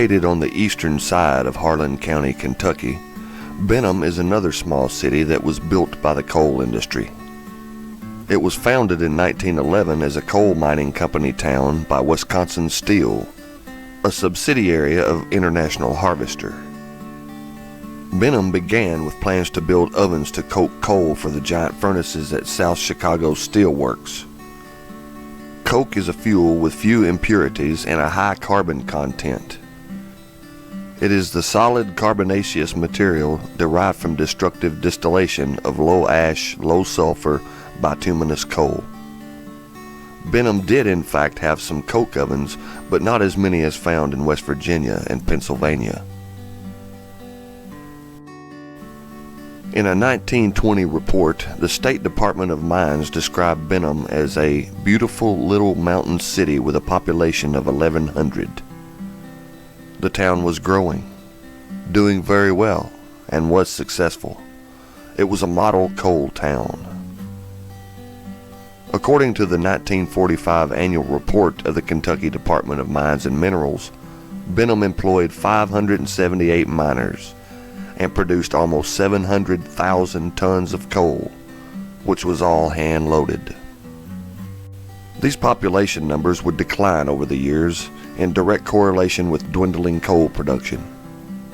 Located on the eastern side of Harlan County, Kentucky, Benham is another small city that was built by the coal industry. It was founded in 1911 as a coal mining company town by Wisconsin Steel, a subsidiary of International Harvester. Benham began with plans to build ovens to coke coal for the giant furnaces at South Chicago Steel Works. Coke is a fuel with few impurities and a high carbon content. It is the solid carbonaceous material derived from destructive distillation of low ash, low sulfur bituminous coal. Benham did in fact have some coke ovens, but not as many as found in West Virginia and Pennsylvania. In a 1920 report, the State Department of Mines described Benham as a beautiful little mountain city with a population of 1,100. The town was growing, doing very well, and was successful. It was a model coal town. According to the 1945 annual report of the Kentucky Department of Mines and Minerals, Benham employed 578 miners and produced almost 700,000 tons of coal, which was all hand-loaded. These population numbers would decline over the years in direct correlation with dwindling coal production.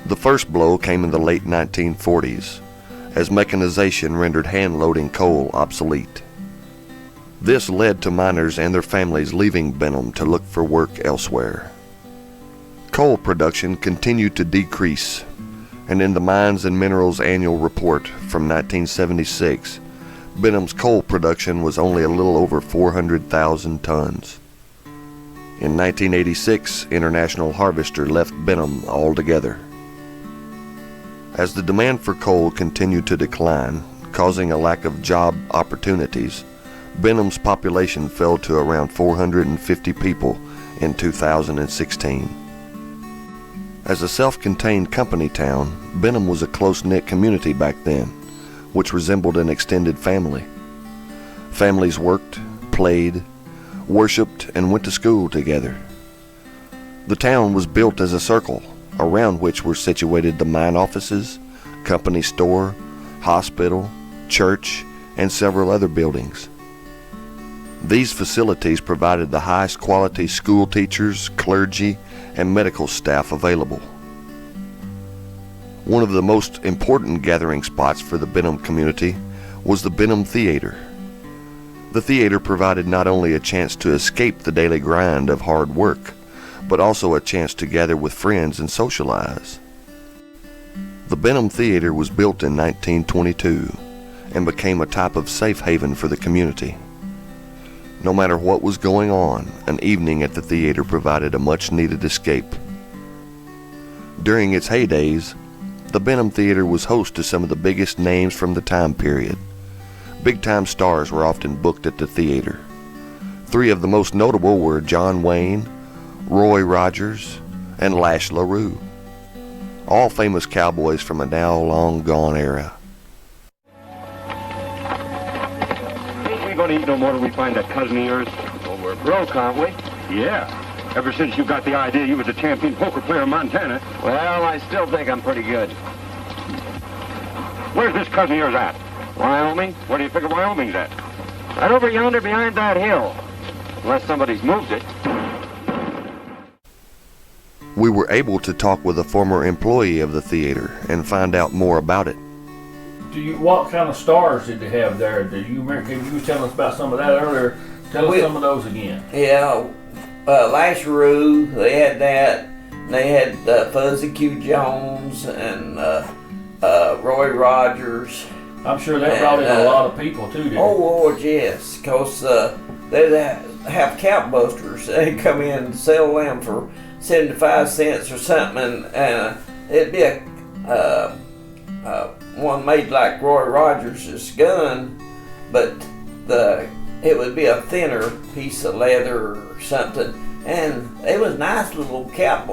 The first blow came in the late 1940s, as mechanization rendered hand-loading coal obsolete. This led to miners and their families leaving Benham to look for work elsewhere. Coal production continued to decrease, and in the Mines and Minerals Annual Report from 1976, Benham's coal production was only a little over 400,000 tons. In 1986, International Harvester left Benham altogether. As the demand for coal continued to decline, causing a lack of job opportunities, Benham's population fell to around 450 people in 2016. As a self-contained company town, Benham was a close-knit community back then, which resembled an extended family. Families worked, played, worshipped, and went to school together. The town was built as a circle, around which were situated the mine offices, company store, hospital, church, and several other buildings. These facilities provided the highest quality school teachers, clergy, and medical staff available. One of the most important gathering spots for the Benham community was the Benham Theater. The theater provided not only a chance to escape the daily grind of hard work, but also a chance to gather with friends and socialize. The Benham Theater was built in 1922 and became a type of safe haven for the community. No matter what was going on, an evening at the theater provided a much-needed escape. During its heydays, the Benham Theater was host to some of the biggest names from the time period. Big-time stars were often booked at the theater. Three of the most notable were John Wayne, Roy Rogers, and Lash LaRue, all famous cowboys from a now long-gone era. Ain't we gonna eat no more till we find that cousin of yours? Well, we're broke, aren't we? Yeah. Ever since you got the idea you was a champion poker player in Montana. Well, I still think I'm pretty good. Where's this cousin of yours at? Wyoming? Where do you figure Wyoming's at? Right over yonder behind that hill. Unless somebody's moved it. We were able to talk with a former employee of the theater and find out more about it. What kind of stars did they have there? Do you remember? You were telling us about some of that earlier. Tell us some of those again. Yeah, Lash LaRue, they had that. They had Fuzzy Q Jones and Roy Rogers. I'm sure that brought in a lot of people too, didn't Lord, yes, because they'd have cap busters. They'd come in and sell them for 75 cents or something, and it'd be a one made like Roy Rogers' gun, but it would be a thinner piece of leather or something, and they was nice little cap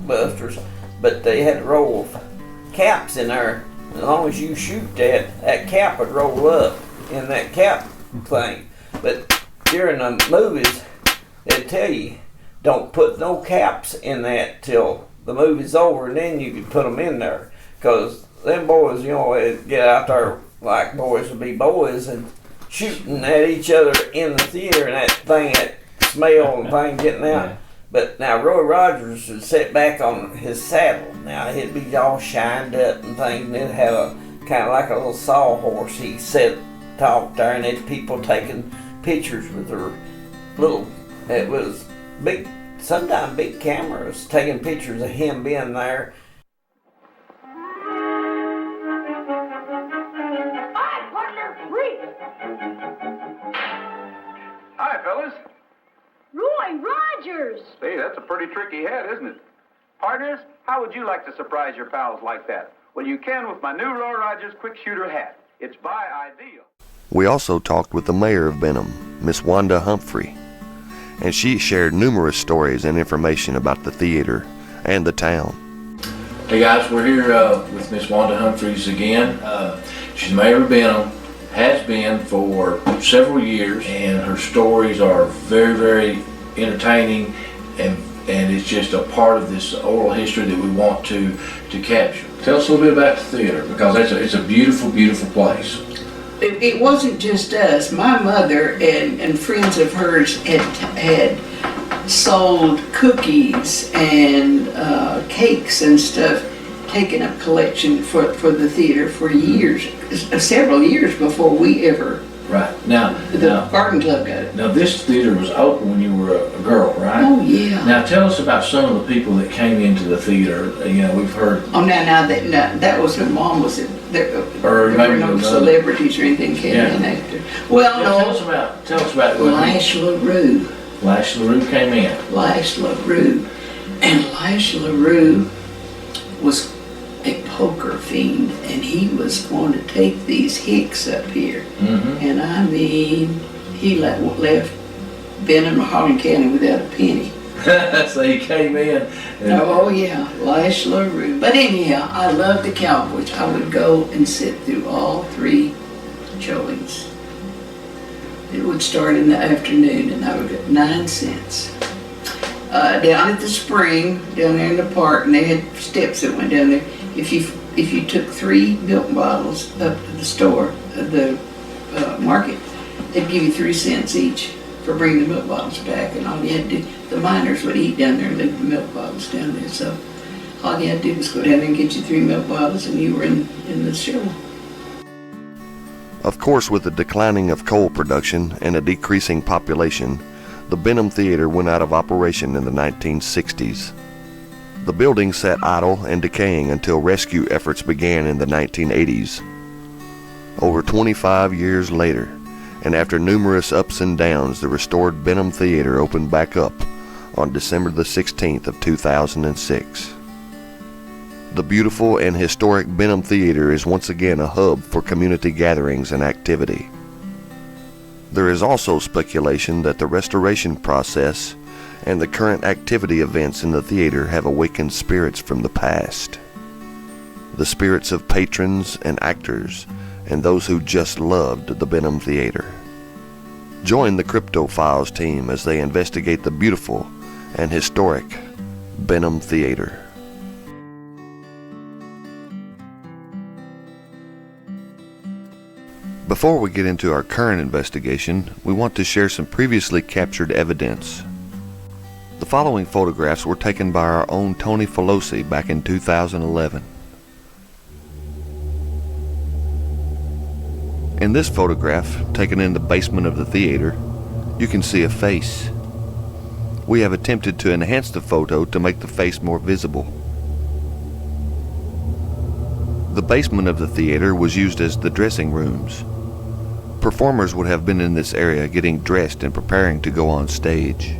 busters, but they had a roll of caps in there. As long as you shoot that cap would roll up in that cap thing. But during the movies, they'd tell you, don't put no caps in that till the movie's over, and then you could put them in there. Because them boys, you know, they'd get out there like boys would be boys and shooting at each other in the theater, and that smell and thing getting out. Yeah. But now Roy Rogers would sit back on his saddle. Now he'd be all shined up and things, and he'd have a kind of like a little sawhorse. He talked there, and there'd people taking pictures with their little. It was big, sometimes big cameras taking pictures of him being there. Hi, partner, Reese. Hi, fellas. Roy Rogers. Say, that's a pretty tricky head, isn't it? Partners, how would you like to surprise your pals like that? Well, you can with my new Roy Rogers quick shooter hat. It's by Ideal. We also talked with the mayor of Benham, Miss Wanda Humphrey, and she shared numerous stories and information about the theater and the town. Hey guys, we're here with Miss Wanda Humphreys again. She's mayor of Benham, has been for several years, and her stories are very, very entertaining, and it's just a part of this oral history that we want to capture. Tell us a little bit about the theater, because it's a beautiful, beautiful place. It wasn't just us. My mother and friends of hers had sold cookies and cakes and stuff, taking up collection for the theater for years, several years before we ever. Right. Now, garden club got it. Now this theater was open when you were a girl, right? Oh yeah. Now tell us about some of the people that came into the theater. You know, we've heard. Oh, now that was when Mom was there. There were no celebrities or anything came in after. Well, no. Tell us about Lash LaRue. Lash LaRue came in. Lash LaRue, and Lash LaRue was a poker fiend, and he was going to take these hicks up here. Mm-hmm. And I mean, he left Benham or Harlan County without a penny. So he came in. Oh yeah, Lash LaRue. But anyhow, I loved the Cowboys. I would go and sit through all three showings. It would start in the afternoon, and I would get 9 cents. Down at the spring, down there in the park, and they had steps that went down there. If you took 3 milk bottles up to the store, the market, they'd give you 3 cents each for bringing the milk bottles back, and all you had to do, the miners would eat down there and leave the milk bottles down there. So all you had to do was go down there and get you 3 milk bottles, and you were in the show. Of course, with the declining of coal production and a decreasing population, the Benham Theater went out of operation in the 1960s. The building sat idle and decaying until rescue efforts began in the 1980s. Over 25 years later, and after numerous ups and downs, the restored Benham Theater opened back up on December the 16th of 2006. The beautiful and historic Benham Theater is once again a hub for community gatherings and activity. There is also speculation that the restoration process and the current activity events in the theater have awakened spirits from the past. The spirits of patrons and actors and those who just loved the Benham Theater. Join the Cryptophiles team as they investigate the beautiful and historic Benham Theater. Before we get into our current investigation, we want to share some previously captured evidence. The following photographs were taken by our own Tony Felosi back in 2011. In this photograph, taken in the basement of the theater, you can see a face. We have attempted to enhance the photo to make the face more visible. The basement of the theater was used as the dressing rooms. Performers would have been in this area getting dressed and preparing to go on stage.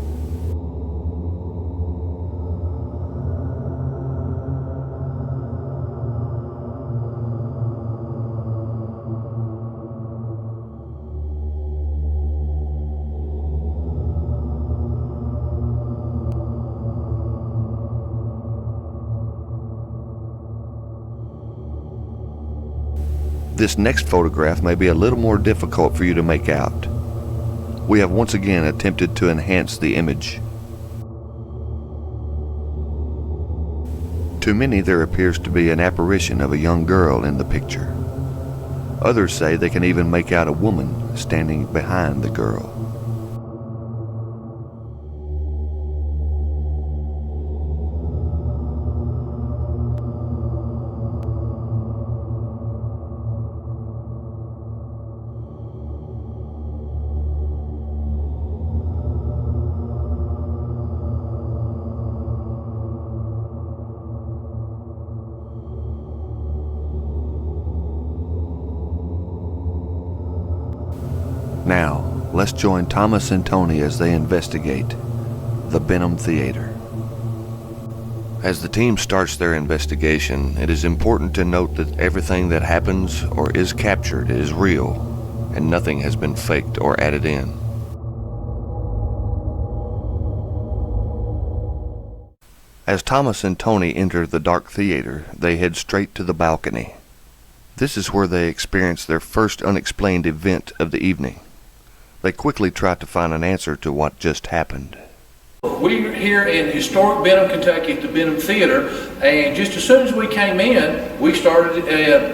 This next photograph may be a little more difficult for you to make out. We have once again attempted to enhance the image. To many, there appears to be an apparition of a young girl in the picture. Others say they can even make out a woman standing behind the girl. Now, let's join Thomas and Tony as they investigate the Benham Theater. As the team starts their investigation, it is important to note that everything that happens or is captured is real, and nothing has been faked or added in. As Thomas and Tony enter the dark theater, they head straight to the balcony. This is where they experience their first unexplained event of the evening. They quickly try to find an answer to what just happened. We're here in historic Benham, Kentucky at the Benham Theater, and just as soon as we came in, we started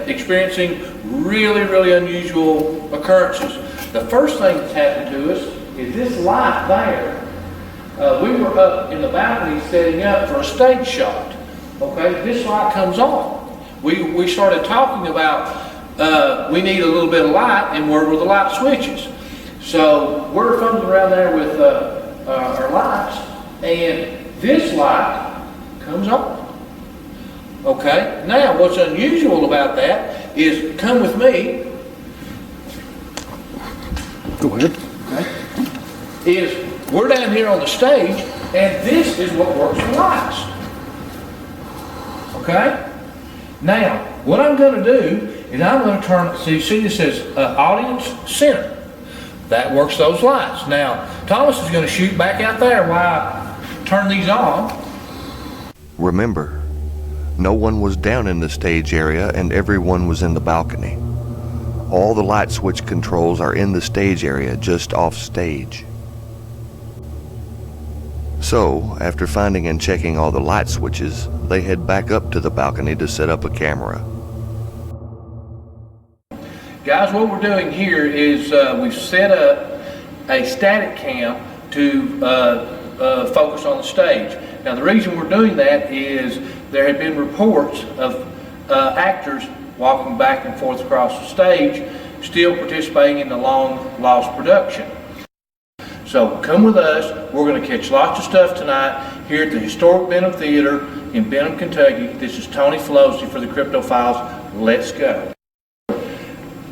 experiencing really unusual occurrences. The first thing that's happened to us is this light there. We were up in the balcony setting up for a stage shot. Okay, this light comes on. We started talking about we need a little bit of light, and where were the light switches? So we're fumbling around there with our lights, and this light comes on. Okay, now what's unusual about that is, come with me. Go ahead. Okay, is we're down here on the stage, and this is what works the lights. Okay, now what I'm going to do is I'm going to turn, see this says audience center. That works those lights. Now, Thomas is going to shoot back out there while I turn these on. Remember, no one was down in the stage area and everyone was in the balcony. All the light switch controls are in the stage area just off stage. So, after finding and checking all the light switches, they head back up to the balcony to set up a camera. Guys, what we're doing here is we've set up a static cam to focus on the stage. Now, the reason we're doing that is there have been reports of actors walking back and forth across the stage, still participating in the long-lost production. So come with us. We're going to catch lots of stuff tonight here at the historic Benham Theater in Benham, Kentucky. This is Tony Felosi for the Crypto Files. Let's go.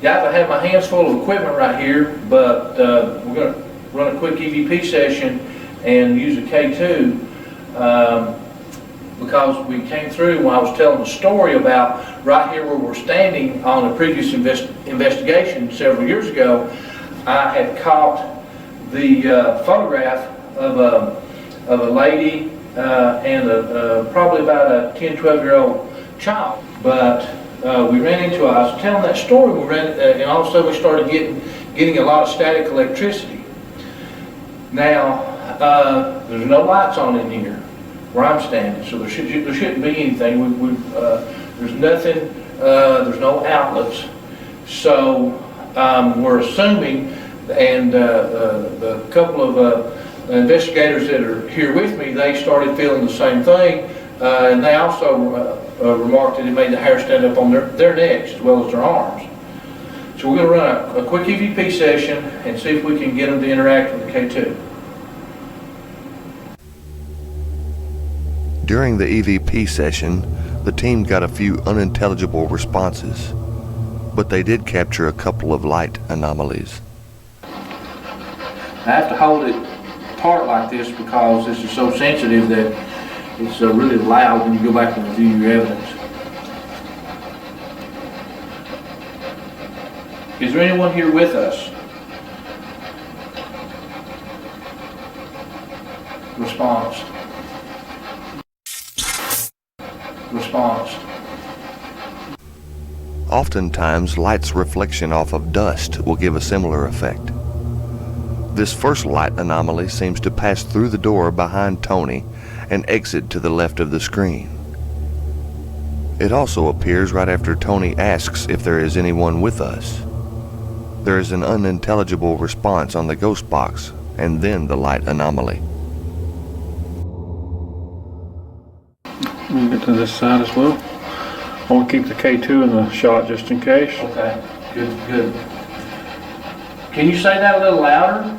Guys, I have my hands full of equipment right here, but we're going to run a quick EVP session and use a K2 because we came through when I was telling the story about right here where we're standing on a previous investigation several years ago. I had caught the photograph of a lady and probably about a 10, 12-year-old child, but we ran into, I was telling that story, and all of a sudden we started getting a lot of static electricity. Now, there's no lights on in here where I'm standing, so there shouldn't be anything. There's nothing, there's no outlets. So we're assuming, and the couple of investigators that are here with me, they started feeling the same thing, and they also remarked that it made the hair stand up on their necks as well as their arms. So we're going to run a quick EVP session and see if we can get them to interact with the K2. During the EVP session, the team got a few unintelligible responses, but they did capture a couple of light anomalies. I have to hold it apart like this because this is so sensitive that it's really loud when you go back and review your evidence. Is there anyone here with us? Response. Oftentimes, light's reflection off of dust will give a similar effect. This first light anomaly seems to pass through the door behind Tony and exit to the left of the screen. It also appears right after Tony asks if there is anyone with us. There is an unintelligible response on the ghost box, and then the light anomaly. Let me get to this side as well. I want to keep the K2 in the shot just in case. Okay, good. Can you say that a little louder?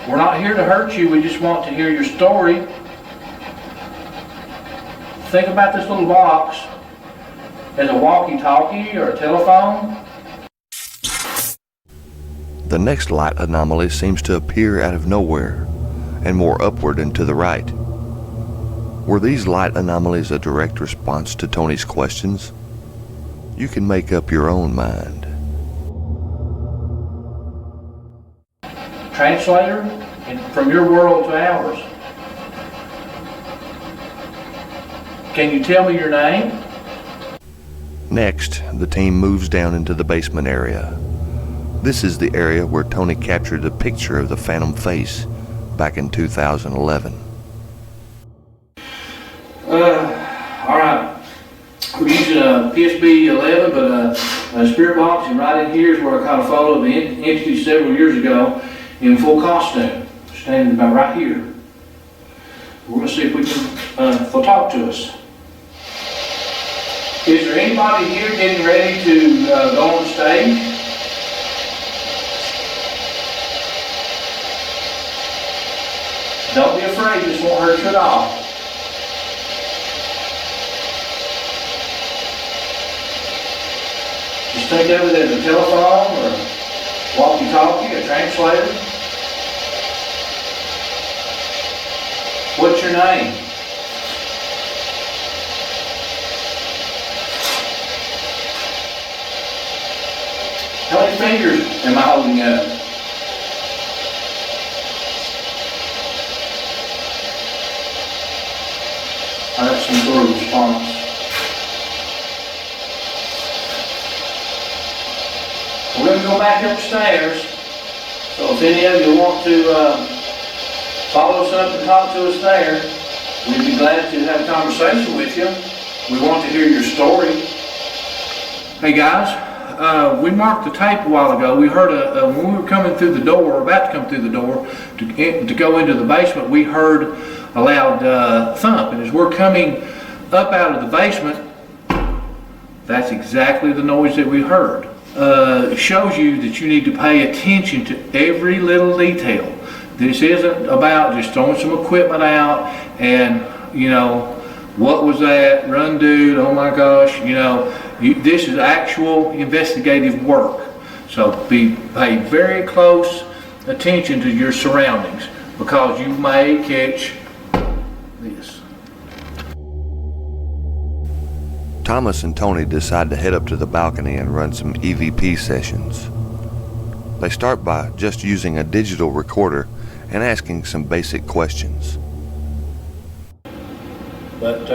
We're not here to hurt you, we just want to hear your story. Think about this little box as a walkie-talkie or a telephone. The next light anomaly seems to appear out of nowhere, and more upward and to the right. Were these light anomalies a direct response to Tony's questions? You can make up your own mind. Translator, from your world to ours. Can you tell me your name? Next, the team moves down into the basement area. This is the area where Tony captured a picture of the phantom face back in 2011. All right. We're using a PSB 11, but a spirit box, and right in here is where I caught a photo of the entity several years ago in full costume, standing about right here. We're going to see if we can, they'll talk to us. Is there anybody here getting ready to go on stage? Don't be afraid, this won't hurt you at all. Just think of it as a telephone or a walkie-talkie, a translator. What's your name? How many fingers am I holding up? I got some sort of response. We're going to go back upstairs, so if any of you want to follow us up and talk to us there, we'd be glad to have a conversation with you. We want to hear your story. Hey guys, we marked the tape a while ago. We heard when we were coming through the door, about to come through the door, to go into the basement, we heard a loud thump. And as we're coming up out of the basement, that's exactly the noise that we heard. It shows you that you need to pay attention to every little detail. This isn't about just throwing some equipment out and, you know, what was that? Run, dude, oh my gosh, you know. This is actual investigative work. So pay very close attention to your surroundings, because you may catch this. Thomas and Tony decide to head up to the balcony and run some EVP sessions. They start by just using a digital recorder and asking some basic questions. But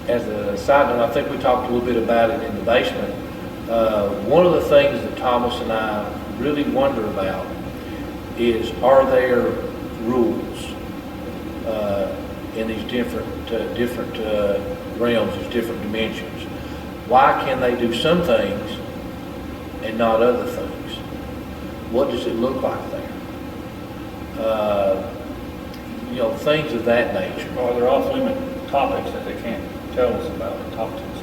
as a side note, I think we talked a little bit about it in the basement. One of the things that Thomas and I really wonder about is, are there rules in these different realms, these different dimensions? Why can they do some things and not other things? What does it look like there? You know, things of that nature. Or they're off-limit topics that they can't tell us about or talk to us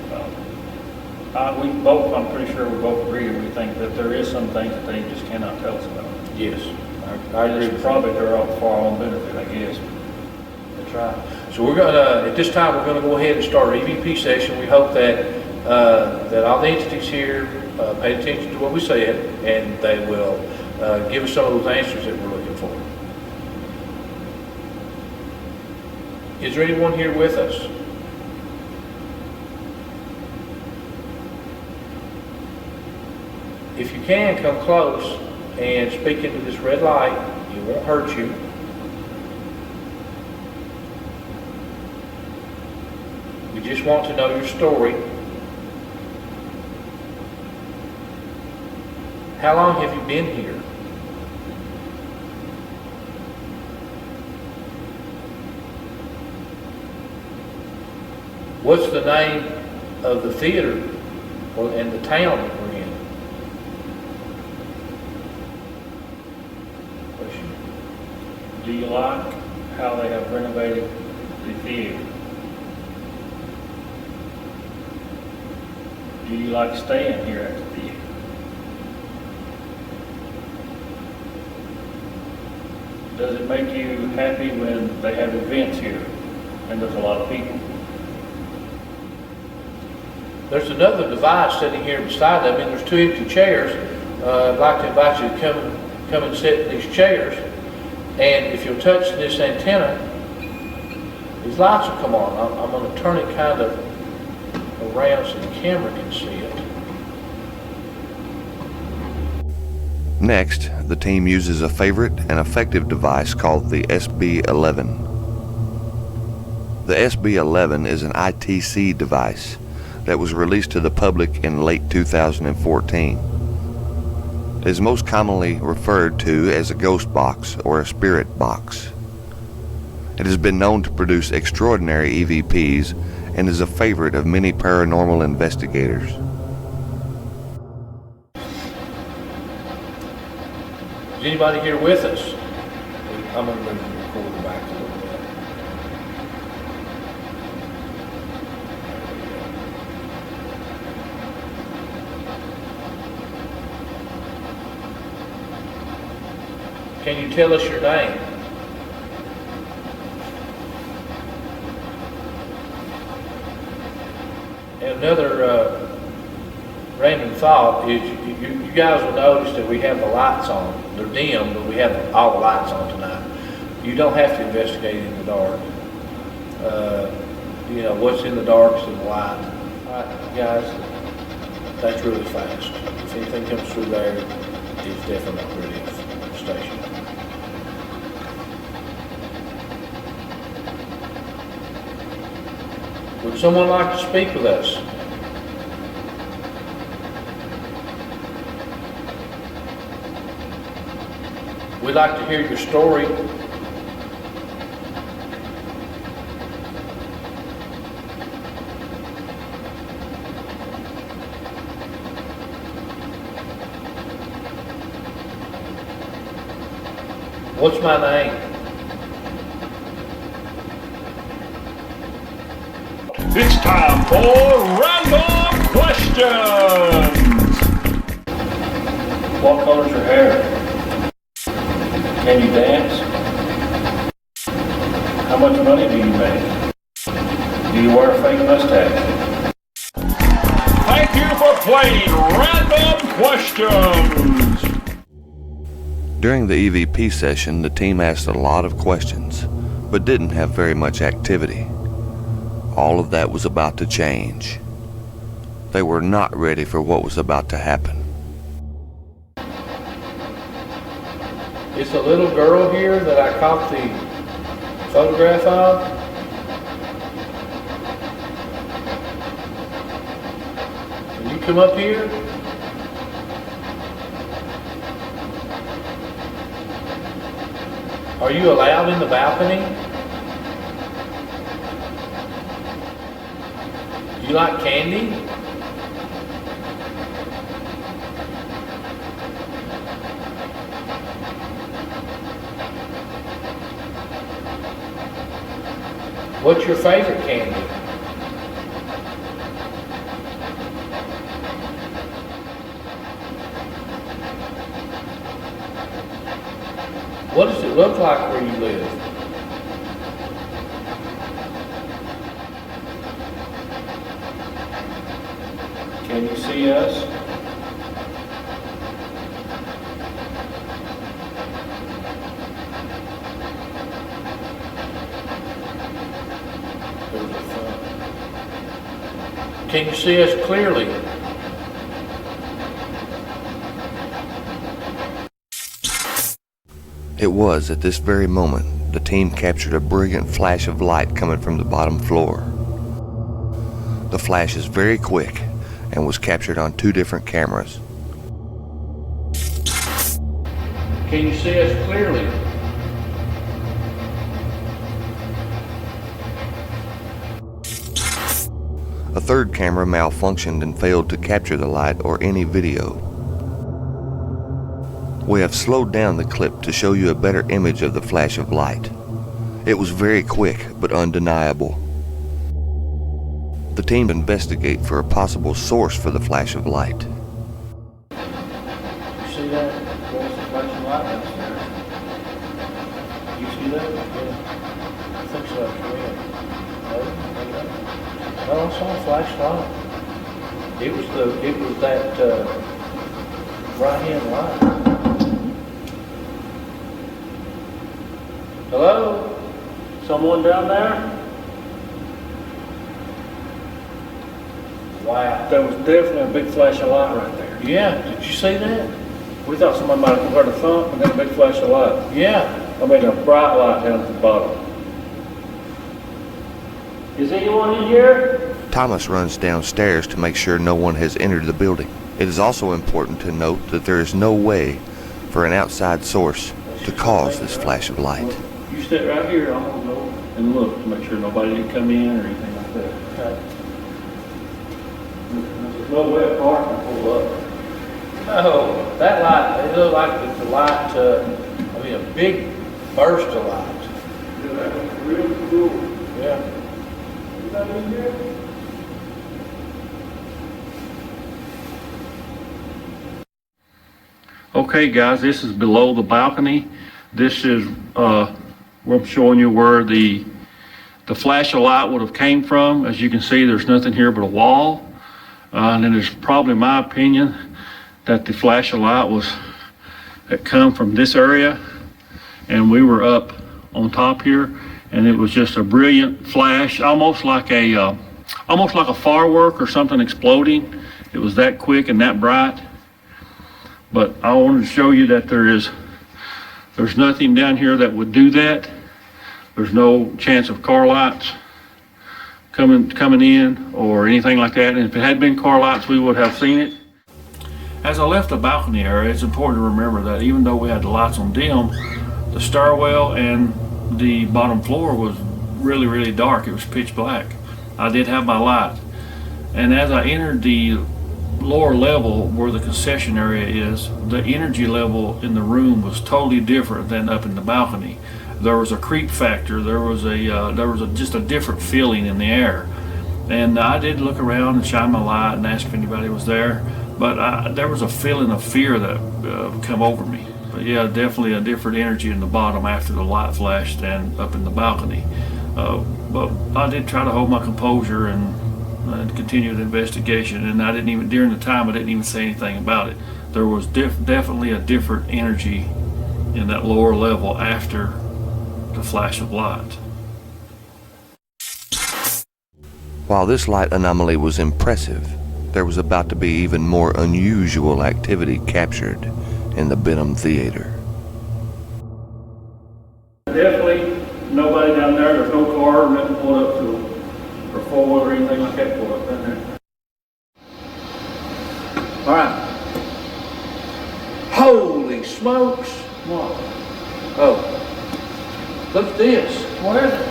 about. We both, I'm pretty sure we both agree, we think that there is some things that they just cannot tell us about. Yes, I agree. It's probably they're all for our own benefit, I guess. That's right. So we're going to, at this time, we're going to go ahead and start our EVP session. We hope that that all the entities here pay attention to what we said, and they will give us some of those answers that we're looking for. Is there anyone here with us? If you can, come close and speak into this red light. It won't hurt you. We just want to know your story. How long have you been here? What's the name of the theater and the town that we're in? Question. Do you like how they have renovated the theater? Do you like staying here at the theater? Does it make you happy when they have events here and there's a lot of people? There's another device sitting here beside them, and there's 2 empty chairs. I'd like to invite you to come and sit in these chairs. And if you'll touch this antenna, these lights will come on. I'm going to turn it kind of around so the camera can see it. Next, the team uses a favorite and effective device called the SB-11. The SB-11 is an ITC device that was released to the public in late 2014. It is most commonly referred to as a ghost box or a spirit box. It has been known to produce extraordinary EVPs and is a favorite of many paranormal investigators. Is anybody here with us? I'm going to move the recorder back a little bit. Can you tell us your name? And another random thought is you guys will notice that we have the lights on. They're dim, but we have all the lights on tonight. You don't have to investigate in the dark. You know, what's in the dark is in the light. All right, guys, that's really fast. If anything comes through there, it's definitely not radio station. Would someone like to speak with us? We'd like to hear your story. What's my name? It's time for random questions. What color's your hair? Can you dance? How much money do you make? Do you wear a fake mustache? Thank you for playing Random Questions. During the EVP session, the team asked a lot of questions, but didn't have very much activity. All of that was about to change. They were not ready for what was about to happen. It's a little girl here that I caught the photograph of. Can you come up here? Are you allowed in the balcony? Do you like candy? What's your favorite candy? What does it look like where you live? Can you see us? Can you see us clearly? It was at this very moment the team captured a brilliant flash of light coming from the bottom floor. The flash is very quick and was captured on 2 different cameras. Can you see us clearly? A third camera malfunctioned and failed to capture the light or any video. We have slowed down the clip to show you a better image of the flash of light. It was very quick but undeniable. The team investigate for a possible source for the flash of light. You see that? There's a flash of light downstairs. You see that? Yeah. I think so. Oh, I saw a flashlight. It was that right-hand light. Hello? Someone down there? Wow. There was definitely a big flash of light right there. Yeah, did you see that? We thought somebody might have heard a thump and then a big flash of light. Yeah. I mean, a bright light down at the bottom. Is anyone in here? Thomas runs downstairs to make sure no one has entered the building. It is also important to note that there is no way for an outside source to cause this flash of light. You sit right here, I'm gonna go and look to make sure nobody didn't come in or anything like that. Okay. There's no way a car can pull up. No, that light, it looked like the light, I mean a big burst of light. Yeah, that was really cool. Yeah. Is that in here? Okay guys, this is below the balcony. This is where I'm showing you where the flash of light would have came from. As you can see, there's nothing here but a wall. And it is probably my opinion that the flash of light had come from this area, and we were up on top here, and it was just a brilliant flash, almost like a firework or something exploding. It was that quick and that bright. But I wanted to show you that there's nothing down here that would do that. There's no chance of car lights coming in or anything like that. And if it had been car lights, we would have seen it. As I left the balcony area, it's important to remember that even though we had the lights on dim, the stairwell and the bottom floor was really, really dark. It was pitch black. I did have my light. And as I entered the lower level where the concession area is, the energy level in the room was totally different than up in the balcony. There was a creep factor. There was just a different feeling in the air. And I did look around and shine my light and ask if anybody was there, but there was a feeling of fear that come over me. But yeah, definitely a different energy in the bottom after the light flashed than up in the balcony. But I did try to hold my composure and continue the investigation, and I didn't even, during the time, I didn't even say anything about it. There was definitely a different energy in that lower level after the flash of light. While this light anomaly was impressive, there was about to be even more unusual activity captured in the Benham Theater. Definitely nobody down there. There's no car or nothing pulled up to it, or four-wheel or anything like that pulled up down there. All right. Holy smokes! What? Oh, look at this. What is it?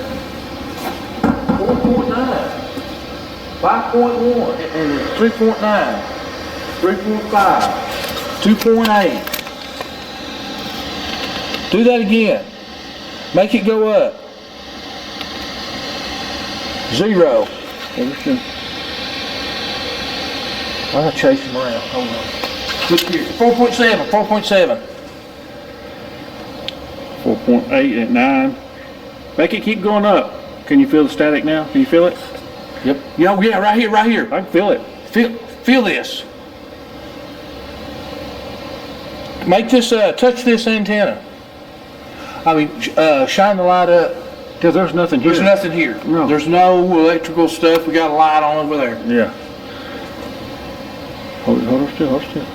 4.9. 5.1, and 3.9, 3.5, 2.8. Do that again. Make it go up. 0. I'm gonna chase him around. Hold on. Look here. 4.7. 4.7. 4.8 at 9. Make it keep going up. Can you feel the static now? Can you feel it? Yep. Yeah, right here, right here. I can feel it. Feel this. Make this, touch this antenna. I mean, shine the light up. Because there's nothing here. There's nothing here. No. There's no electrical stuff. We got a light on over there. Yeah. Hold her still, hold still.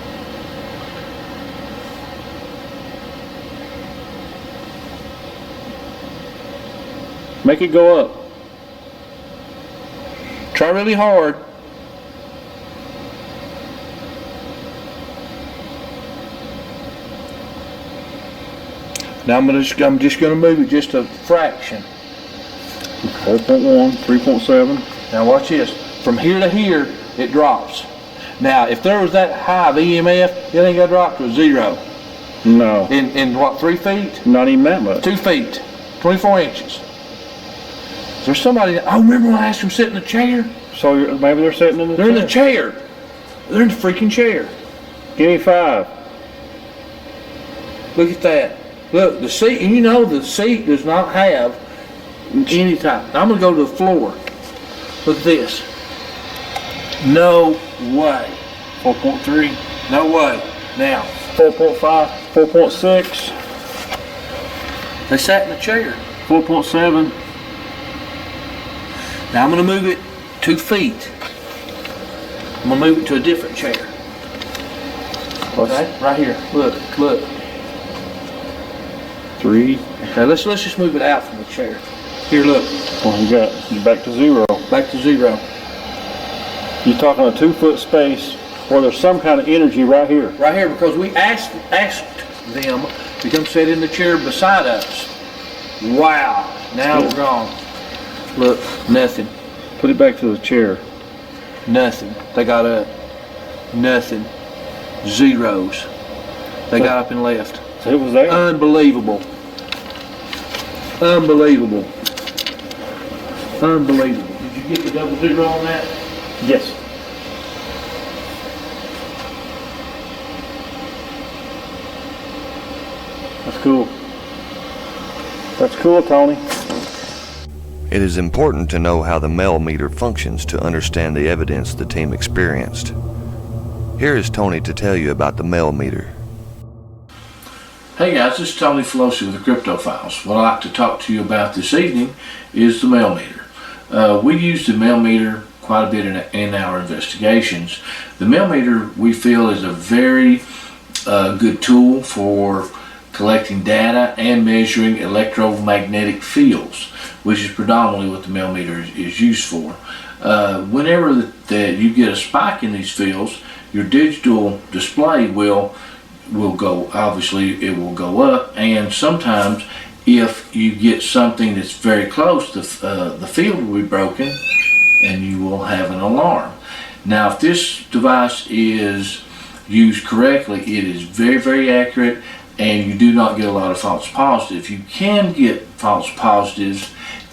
Make it go up. Try really hard. Now I'm just going to move it just a fraction. 4.1, 3.7. Now watch this. from here to here, it drops. Now, if there was that high of EMF, it ain't gonna drop to 0. No. In what, 3 feet? Not even that much. 2 feet, 24 inches. Is there somebody, I remember when I asked them to sit in the chair. So maybe they're sitting in the They're in the chair. They're in the freaking chair. Give me 5. Look at that. Look, the seat, you know the seat does not have any type. I'm gonna go to the floor. Look at this. No way. 4.3. No way. Now. 4.5. 4.6. They sat in the chair. 4.7. Now I'm gonna move it 2 feet. I'm gonna move it to a different chair. Okay, right here. Look. 3. Okay, let's just move it out from the chair. Here, look. Well, you're back to 0. Back to 0. You're talking a 2-foot space where there's some kind of energy right here. Right here, because we asked them to come sit in the chair beside us. Wow. Now we're gone. Look, nothing. Put it back to the chair. Nothing. They got up. Nothing. Zeros. They got up and left. So it was there. Unbelievable. Unbelievable. Unbelievable. Did you get the 00 on that? Yes. That's cool. That's cool, Tony. It is important to know how the Mel meter functions to understand the evidence the team experienced. Here is Tony to tell you about the Mel meter. Hey guys, this is Tony Felosi with the Crypto Files. What I'd like to talk to you about this evening is the Mel meter. We use the Mel meter quite a bit in our investigations. The Mel meter, we feel, is a very good tool for collecting data and measuring electromagnetic fields, which is predominantly what the Mel meter is used for. Whenever you get a spike in these fields, your digital display will go, obviously it will go up, and sometimes if you get something that's very close, the field will be broken and you will have an alarm. Now, if this device is used correctly, it is very, very accurate, and you do not get a lot of false positives. You can get false positives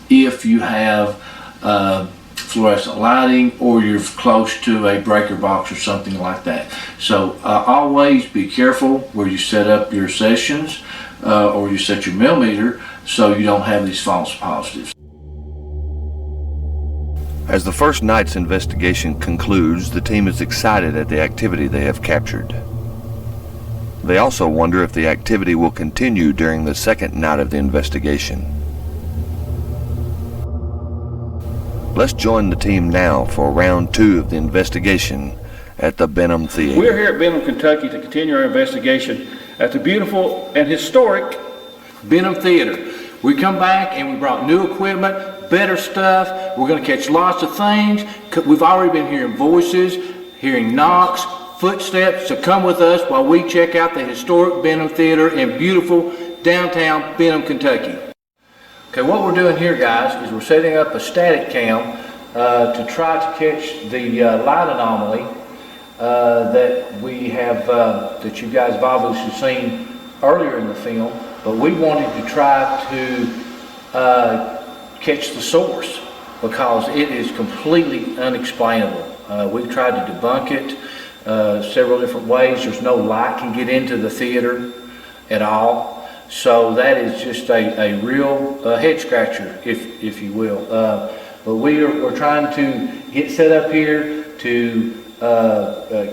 if you have fluorescent lighting or you're close to a breaker box or something like that. So always be careful where you set up your sessions or you set your Mel meter so you don't have these false positives. As the first night's investigation concludes, the team is excited at the activity they have captured. They also wonder if the activity will continue during the second night of the investigation. Let's join the team now for round 2 of the investigation at the Benham Theater. We're here at Benham, Kentucky to continue our investigation at the beautiful and historic Benham Theater. We come back and we brought new equipment, better stuff. We're going to catch lots of things. We've already been hearing voices, hearing knocks, footsteps. So come with us while we check out the historic Benham Theater in beautiful downtown Benham, Kentucky. Okay, what we're doing here, guys, is we're setting up a static cam to try to catch the light anomaly that we have, that you guys have obviously seen earlier in the film, but we wanted to try to catch the source because it is completely unexplainable. We've tried to debunk it several different ways. There's no light can get into the theater at all. So that is just a real head scratcher, if you will. But we're trying to get set up here to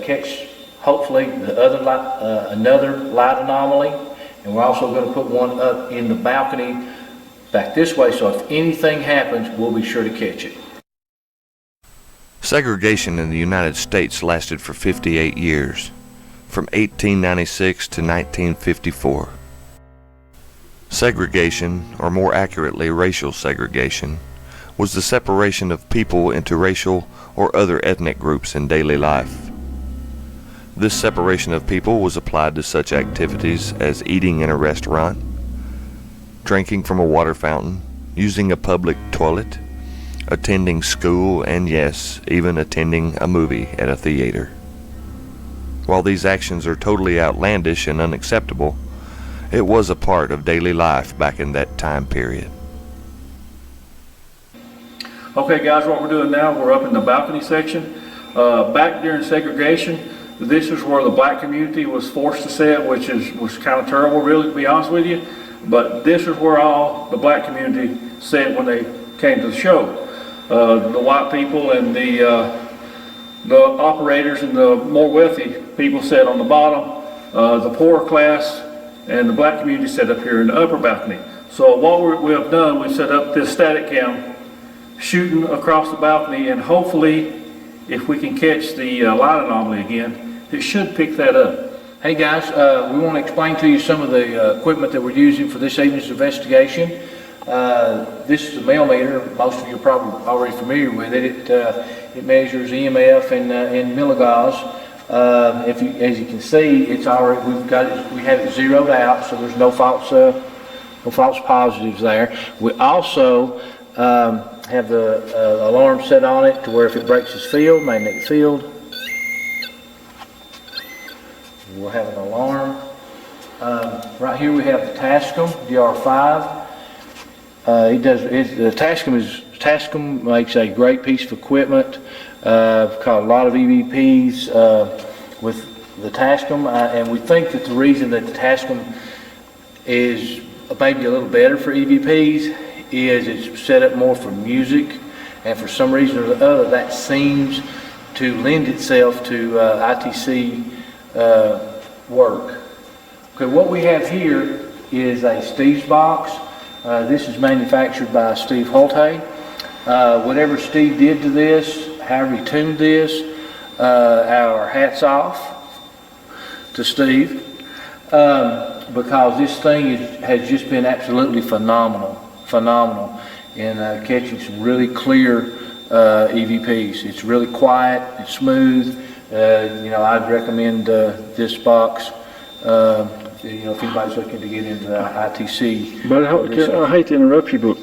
catch, hopefully, the other light, another light anomaly. And we're also going to put one up in the balcony back this way, so if anything happens, we'll be sure to catch it. Segregation in the United States lasted for 58 years, from 1896 to 1954. Segregation, or more accurately racial segregation, was the separation of people into racial or other ethnic groups in daily life. This separation of people was applied to such activities as eating in a restaurant, drinking from a water fountain, using a public toilet, attending school, and yes, even attending a movie at a theater. While these actions are totally outlandish and unacceptable, it was a part of daily life back in that time period. Okay guys, what we're doing now, we're up in the balcony section. Back during segregation, this is where the black community was forced to sit, which was kind of terrible, really, to be honest with you. But this is where all the black community sat when they came to the show. The white people and the operators and the more wealthy people sat on the bottom. The poorer class and the black community sat up here in the upper balcony. So what we have done, we've set up this static cam shooting across the balcony, and hopefully if we can catch the light anomaly again, it should pick that up. Hey guys, we want to explain to you some of the equipment that we're using for this evening's investigation. This is a millimeter. Most of you are probably already familiar with it. It measures EMF and milligauss. As you can see, it's already we have it zeroed out, so there's no false positives there. We also have the alarm set on it to where if it breaks its field, magnetic field, we'll have an alarm. Right here we have the Tascam DR5. Tascam makes a great piece of equipment. I've caught a lot of EVPs with the Tascam, and we think that the reason that the Tascam is maybe a little better for EVPs is it's set up more for music, and for some reason or the other that seems to lend itself to ITC work. Okay, what we have here is a Steve's box. This is manufactured by Steve Holte. Whatever Steve did to this, however he tuned this, our hats off to Steve, because this thing has just been absolutely phenomenal in catching some really clear EVPs. It's really quiet, it's smooth. I'd recommend this box. If anybody's looking to get into ITC. But I hate to interrupt you, but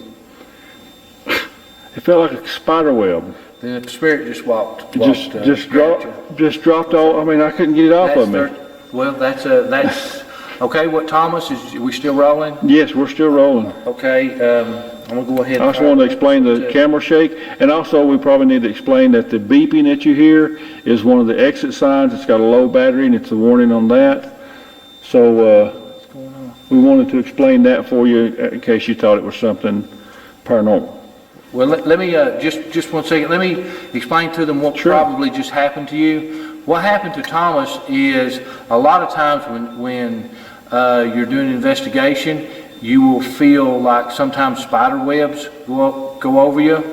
it felt like a spider web. The spirit just walked. Just dropped all. I mean, I couldn't get it off of me. Well, that's okay. What Thomas is? We still rolling? Yes, we're still rolling. Okay. I'm gonna go ahead. I just wanted to explain the camera shake, and also we probably need to explain that the beeping that you hear is one of the exit signs. It's got a low battery, and it's a warning on that. So we wanted to explain that for you in case you thought it was something paranormal. Well, let me just 1 second. Let me explain to them what probably just happened to you. What happened to Thomas is a lot of times when you're doing an investigation, you will feel like sometimes spider webs go over you.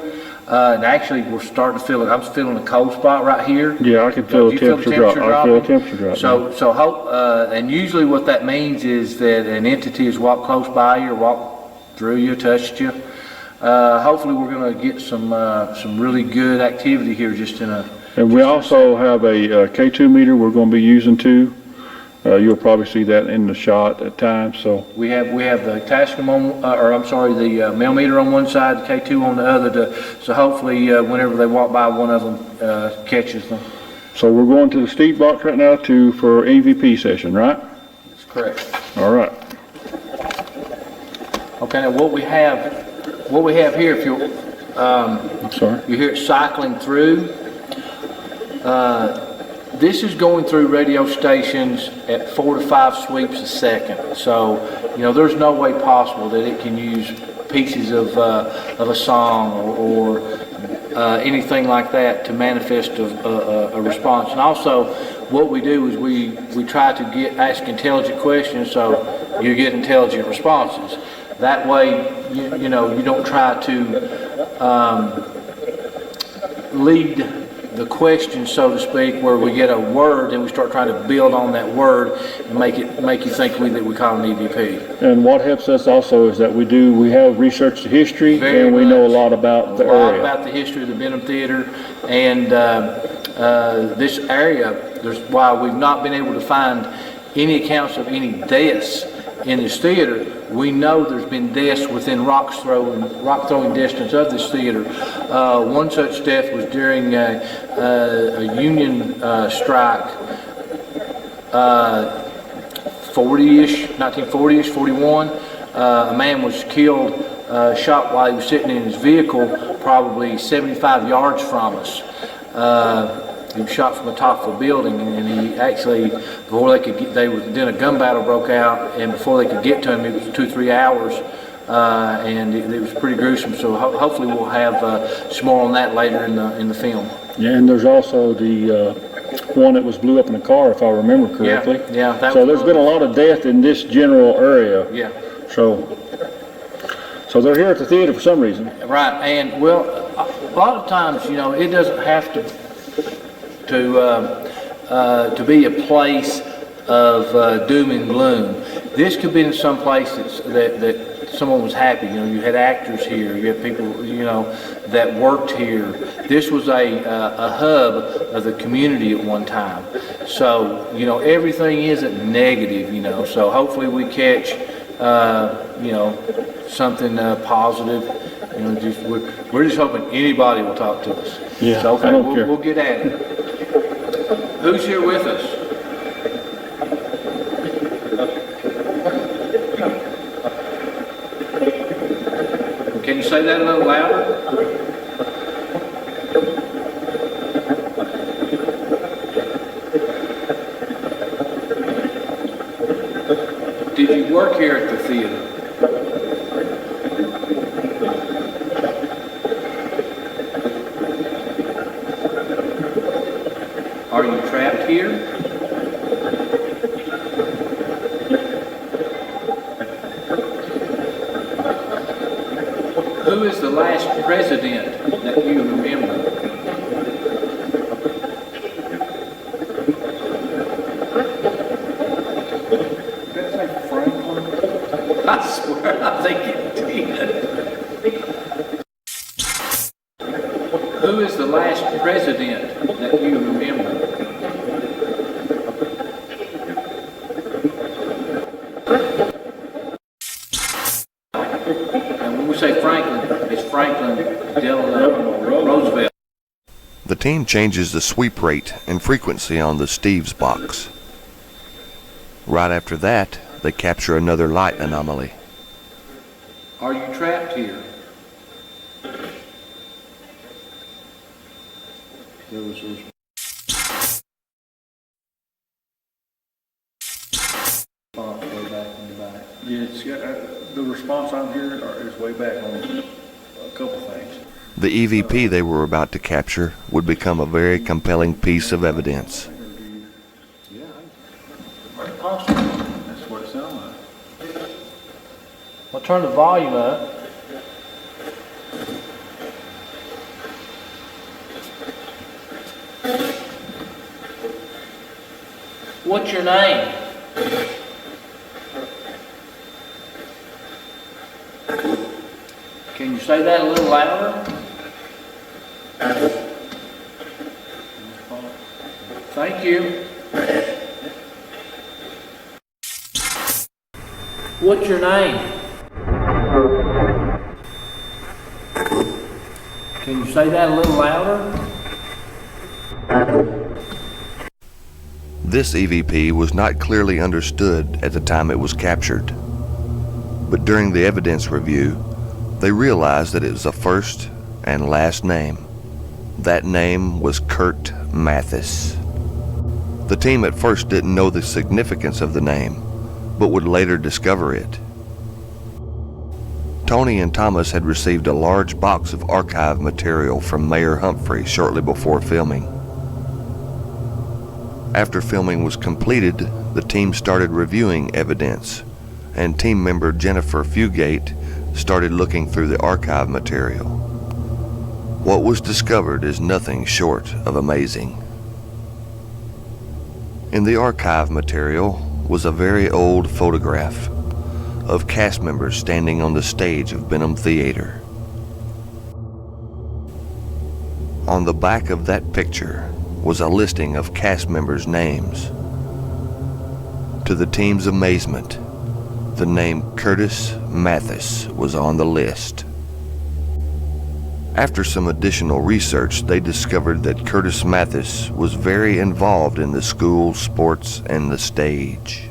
And actually, we're starting to feel it. I'm feeling a cold spot right here. Yeah, I can feel the temperature drop. I feel the temperature drop. And usually what that means is that an entity has walked close by you or walked through you, touched you. Hopefully, we're going to get some really good activity here just in a. And we also have a K2 meter we're going to be using too. You'll probably see that in the shot at times. So we have the Tascam on, the millimeter on one side, the K2 on the other. So hopefully, whenever they walk by, one of them catches them. So we're going to the Steve box right now for EVP session, right? That's correct. All right. Okay. Now what we have here, if you I'm sorry. You hear it cycling through. This is going through radio stations at 4 to 5 sweeps a second. So, there's no way possible that it can use pieces of a song or anything like that to manifest a response. And also, what we do is we try to ask intelligent questions so you get intelligent responses. That way, you don't try to lead the question, so to speak, where we get a word and we start trying to build on that word and make you think that we call an EVP. And what helps us also is that we have researched the history and we know a lot about the area. A lot about the history of the Benham Theater and this area. Why we've not been able to find any accounts of any deaths in this theater, we know there's been deaths within rock throwing distance of this theater. One such death was during a Union strike, 1940-ish, 41. A man was killed, shot while he was sitting in his vehicle, probably 75 yards from us. He was shot from the top of a building, and he actually, before they could get, then a gun battle broke out, and before they could get to him, it was 2-3 hours, and it was pretty gruesome. So hopefully we'll have some more on that later in the film. Yeah, and there's also the one that was blew up in a car, if I remember correctly. Yeah. So there's been a lot of death in this general area. Yeah. So they're here at the theater for some reason. Right, and well, a lot of times, it doesn't have to be a place of doom and gloom. This could be in some place that someone was happy. You had actors here, you had people, that worked here. This was a hub of the community at one time. So, everything isn't negative, so hopefully we catch, something positive. We're just hoping anybody will talk to us. Yeah, so, okay, I don't care. We'll get at it. Who's here with us? Can you say that a little louder? Did you work here at the theater? Are you trapped here? Who is the last president that you remember? Did that say Franklin? I swear, I think it did. Who is the last president that you remember? And when we say Franklin, it's Franklin Delano Roosevelt. The team changes the sweep rate and frequency on the Steve's box. Right after that, they capture another light anomaly. Are you trapped here? There was a response way back in the back. Yeah, the response I'm hearing is way back on a couple things. The EVP they were about to capture would become a very compelling piece of evidence. Yeah, very possible. That's what it sounds like. I'll turn the volume up. What's your name? Can you say that a little louder? Thank you. What's your name? Can you say that a little louder? This EVP was not clearly understood at the time it was captured, but during the evidence review, they realized that it was a first and last name. That name was Kurt Mathis. The team at first didn't know the significance of the name, but would later discover it. Tony and Thomas had received a large box of archive material from Mayor Humphrey shortly before filming. After filming was completed, the team started reviewing evidence, and team member Jennifer Fugate started looking through the archive material. What was discovered is nothing short of amazing. In the archive material was a very old photograph of cast members standing on the stage of Benham Theater. On the back of that picture was a listing of cast members' names. To the team's amazement, The name Curtis Mathis was on the list. After some additional research, they discovered that Curtis Mathis was very involved in the school, sports, and the stage.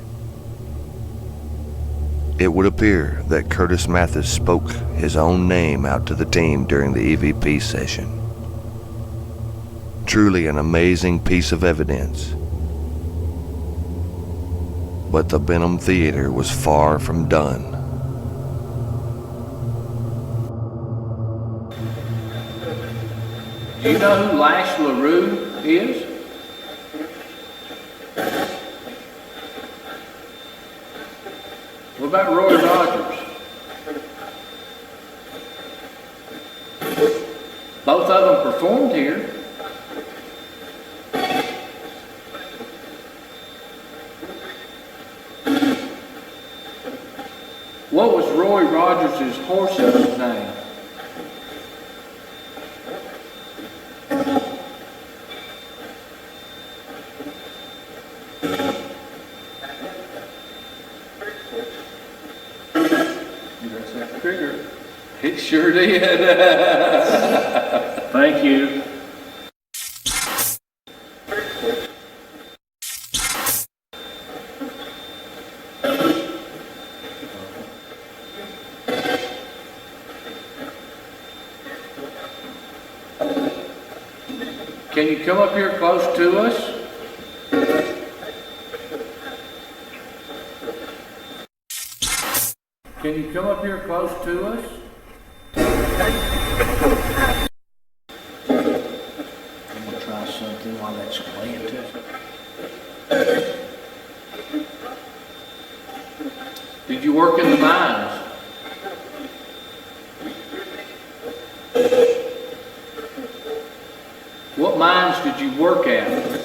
It would appear that Curtis Mathis spoke his own name out to the team during the EVP session. Truly an amazing piece of evidence. But the Benham Theater was far from done. Do you know who Lash LaRue is? What about Roy Rogers? Both of them performed here. What was Roy Rogers' horse's name? It sure did. Thank you. Can you come up here close to us? Can you come up here close to us? I'm gonna try something while that's playing to us. Did you work in the mines? What mines did you work at?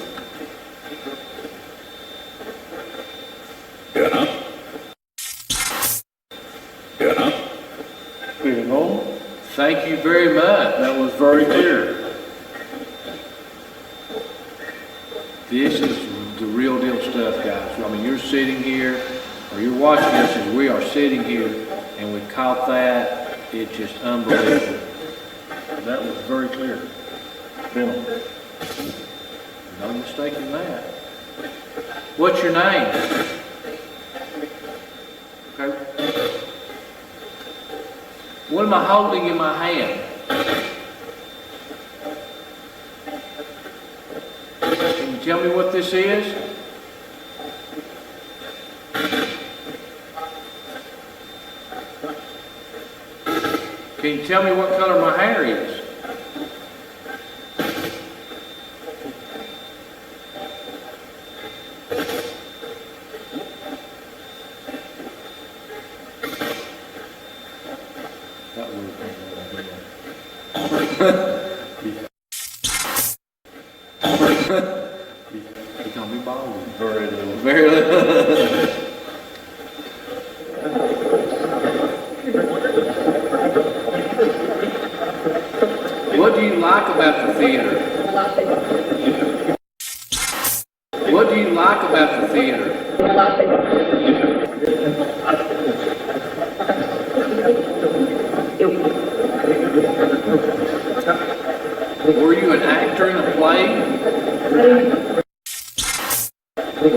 Thank you very much. That was very clear. This is the real deal stuff, guys. I mean, you're sitting here, or you're watching us as we are sitting here, and we caught that. It's just unbelievable. That was very clear. Benham. No mistaking that. What's your name? Okay. What am I holding in my hand? Can you tell me what this is? Can you tell me what color my hair is? He gonna be bald. Very little. Very little. What do you like about the theater? What do you like about the theater? Were you an actor in a play?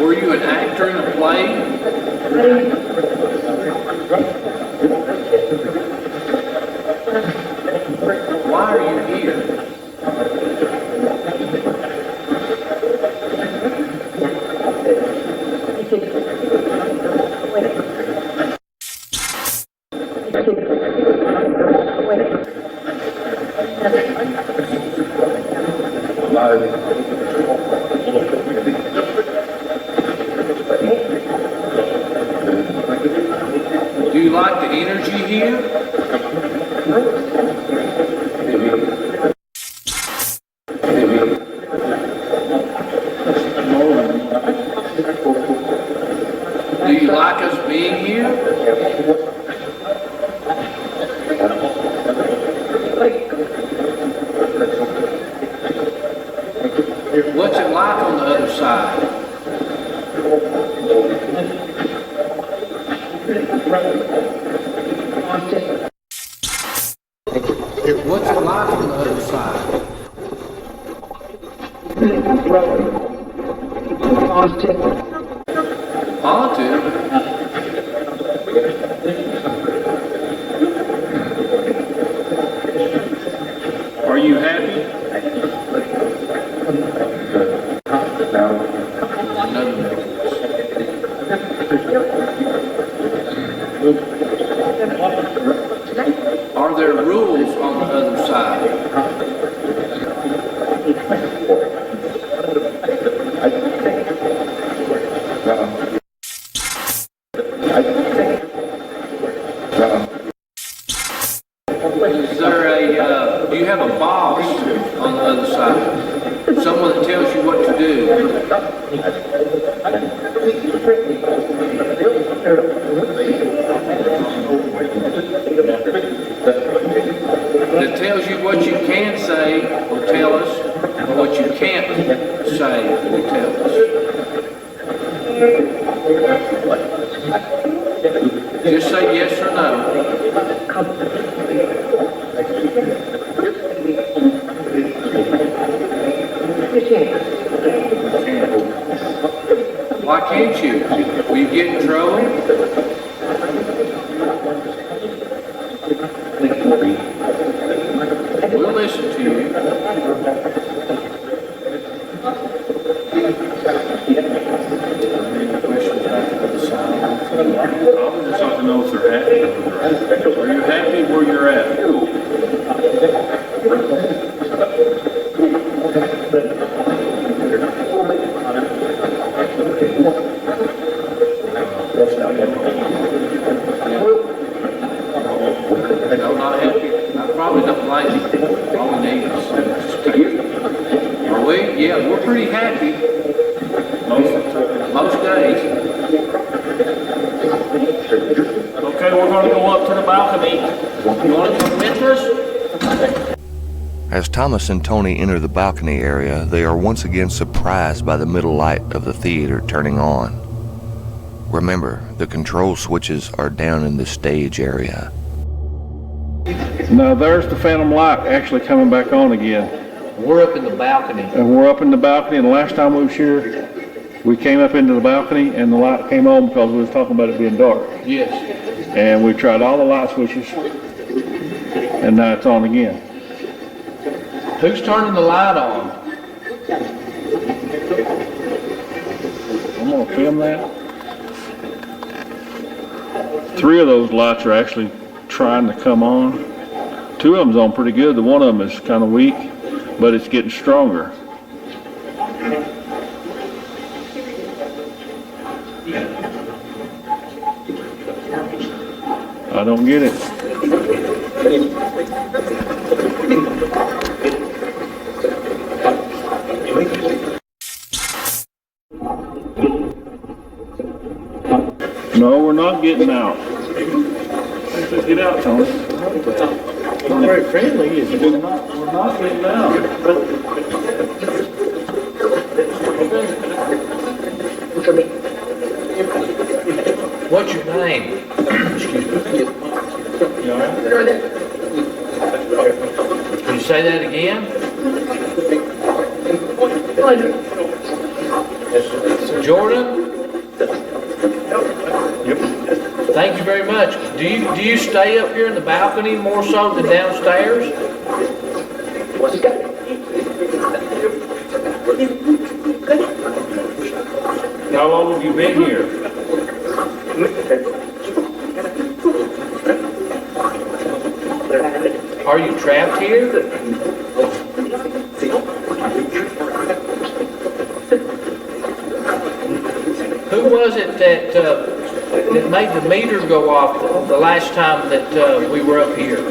Were you an actor in a play? Why are you here? Do you like the energy here? Do you like us being here? What's it like on the other side? What's it like on the other side? Haunted? Are you happy? Are there rules on the other side? Is there a, do you have a boss on the other side? Someone that tells you what to do? That tells you what you can say or tell us, or what you can't say or tell us. Just say yes or no. Why can't you? Will you get in trouble? We'll listen to you. Any questions back to the side? I would just like to know if they're happy where they're at. Are you happy where you're at? No, not happy. I probably don't like it. All we need is just take it. Are we? Yeah, we're pretty happy. Most days. Okay, we're going to go up to the balcony. You want to come with us? As Thomas and Tony enter the balcony area, they are once again surprised by the middle light of the theater turning on. Remember, the control switches are down in the stage area. Now there's the phantom light actually coming back on again. We're up in the balcony. And we're up in the balcony, and the last time we was here, we came up into the balcony and the light came on because we was talking about it being dark. Yes. And we tried all the light switches, and now it's on again. Who's turning the light on? I'm going to film that. 3 of those lights are actually trying to come on. 2 of them's on pretty good. The one of them is kind of weak, but it's getting stronger. I don't get it. No, we're not getting out. Let's get out, Tony. Not very friendly, is it? We're not getting out. What's your name? Excuse me. You all right? Can you say that again? Jordan? Yep. Thank you very much. Do you stay up here in the balcony more so than downstairs? How long have you been here? Are you trapped here? Who was it that made the meter go off the last time that we were up here?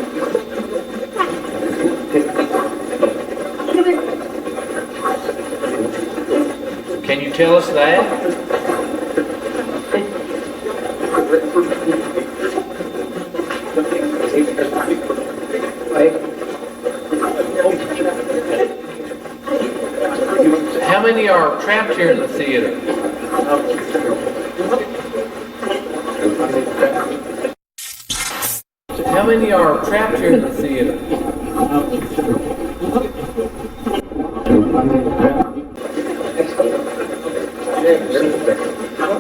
Can you tell us that? How many are trapped here in the theater? many are trapped here in the theater?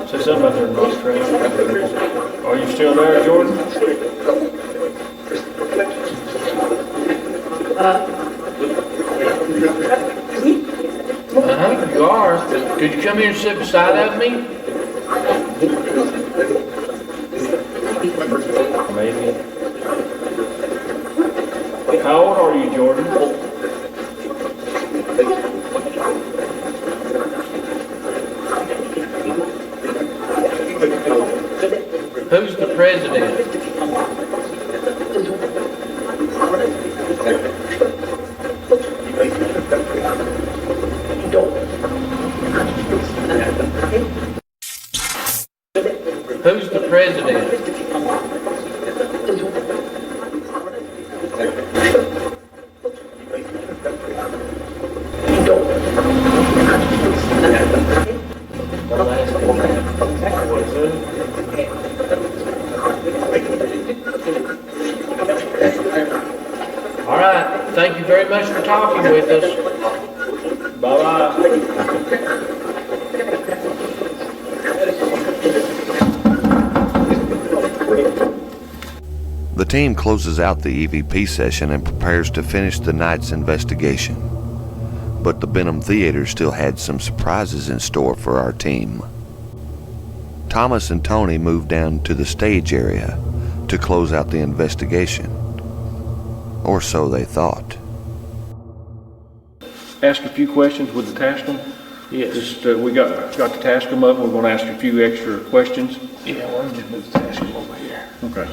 Say something about their nose trap. Are you still there, Jordan? You are. Could you come here and sit beside of me? Maybe. How old are you, Jordan? Who's the president? Who's the president? All right. Thank you very much for talking with us. Bye-bye. The team closes out the EVP session and prepares to finish the night's investigation. But the Benham Theater still had some surprises in store for our team. Thomas and Tony moved down to the stage area to close out the investigation. Or so they thought. Ask a few questions with the task them. Yes. Just, we got to task them up. We're going to ask a few extra questions. Yeah, well, let me just move the task over here. Okay.